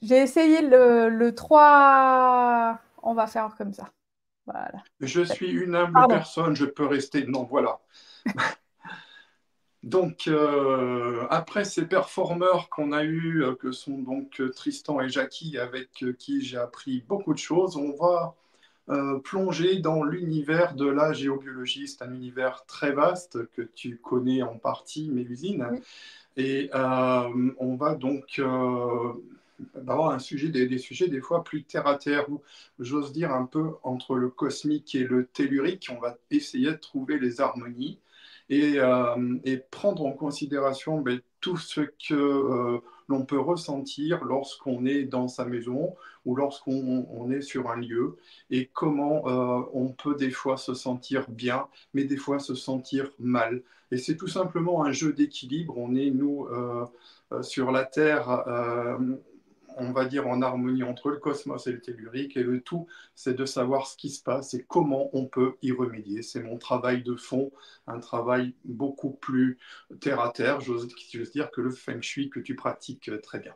J'ai essayé le 3. On va faire comme ça. Voilà. Je suis une humble personne, je peux rester. Non, voilà. Donc, après ces performeurs qu'on a eus, que sont donc Tristan et Jackie, avec qui j'ai appris beaucoup de choses, on va plonger dans l'univers de la géobiologie. C'est un univers très vaste que tu connais en partie, Mélusine. Oui. Et on va donc avoir des sujets des fois plus terre à terre, ou j'ose dire un peu entre le cosmique et le tellurique. On va essayer de trouver les harmonies et prendre en considération tout ce que l'on peut ressentir lorsqu'on est dans sa maison ou lorsqu'on est sur un lieu, et comment on peut des fois se sentir bien, mais des fois se sentir mal. Et c'est tout simplement un jeu d'équilibre. On est, nous, sur la Terre, on va dire en harmonie entre le cosmos et le tellurique, et le tout, c'est de savoir ce qui se passe et comment on peut y remédier. C'est mon travail de fond, un travail beaucoup plus terre à terre, j'ose dire, que le feng shui que tu pratiques très bien.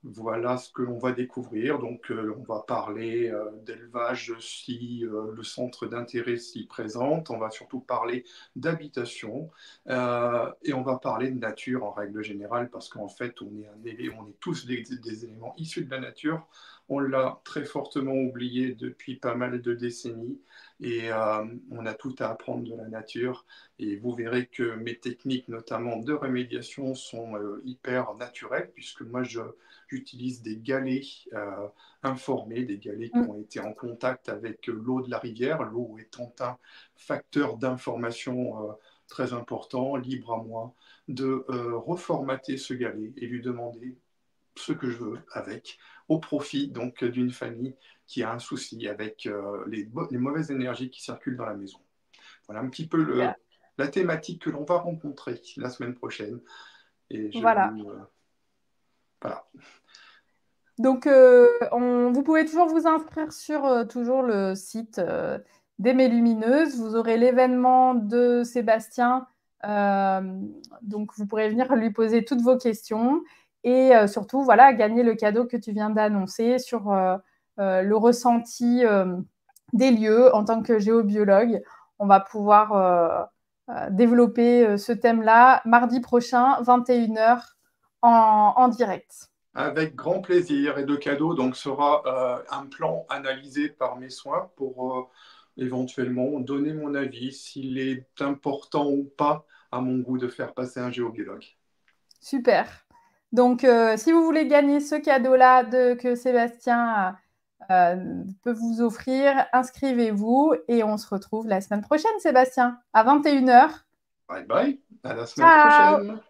Voilà ce que l'on va découvrir. Donc, on va parler d'élevage si le centre d'intérêt s'y présente. On va surtout parler d'habitation et on va parler de nature en règle générale, parce qu'en fait, on est tous des éléments issus de la nature. On l'a très fortement oublié depuis pas mal de décennies, et on a tout à apprendre de la nature. Et vous verrez que mes techniques, notamment de remédiation, sont hyper naturelles, puisque moi, j'utilise des galets informés, des galets qui ont été en contact avec l'eau de la rivière, l'eau étant un facteur d'information très important. Libre à moi de reformater ce galet et lui demander ce que je veux avec, au profit donc d'une famille qui a un souci avec les mauvaises énergies qui circulent dans la maison. Voilà un petit peu la thématique que l'on va rencontrer la semaine prochaine. Et voilà. Voilà. Donc, vous pouvez toujours vous inscrire sur toujours le site d'Aimer Lumineuse. Vous aurez l'événement de Sébastien. Donc, vous pourrez venir lui poser toutes vos questions. Et surtout, voilà, gagner le cadeau que tu viens d'annoncer sur le ressenti des lieux en tant que géobiologue. On va pouvoir développer ce thème-là mardi prochain, 21h, en direct. Avec grand plaisir. Et le cadeau donc, sera un plan analysé par mes soins pour éventuellement donner mon avis s'il est important ou pas à mon goût de faire passer un géobiologue. Super. Donc, si vous voulez gagner ce cadeau-là que Sébastien peut vous offrir, inscrivez-vous et on se retrouve la semaine prochaine, Sébastien, à 21h. Bye bye, à la semaine Ciao. prochaine.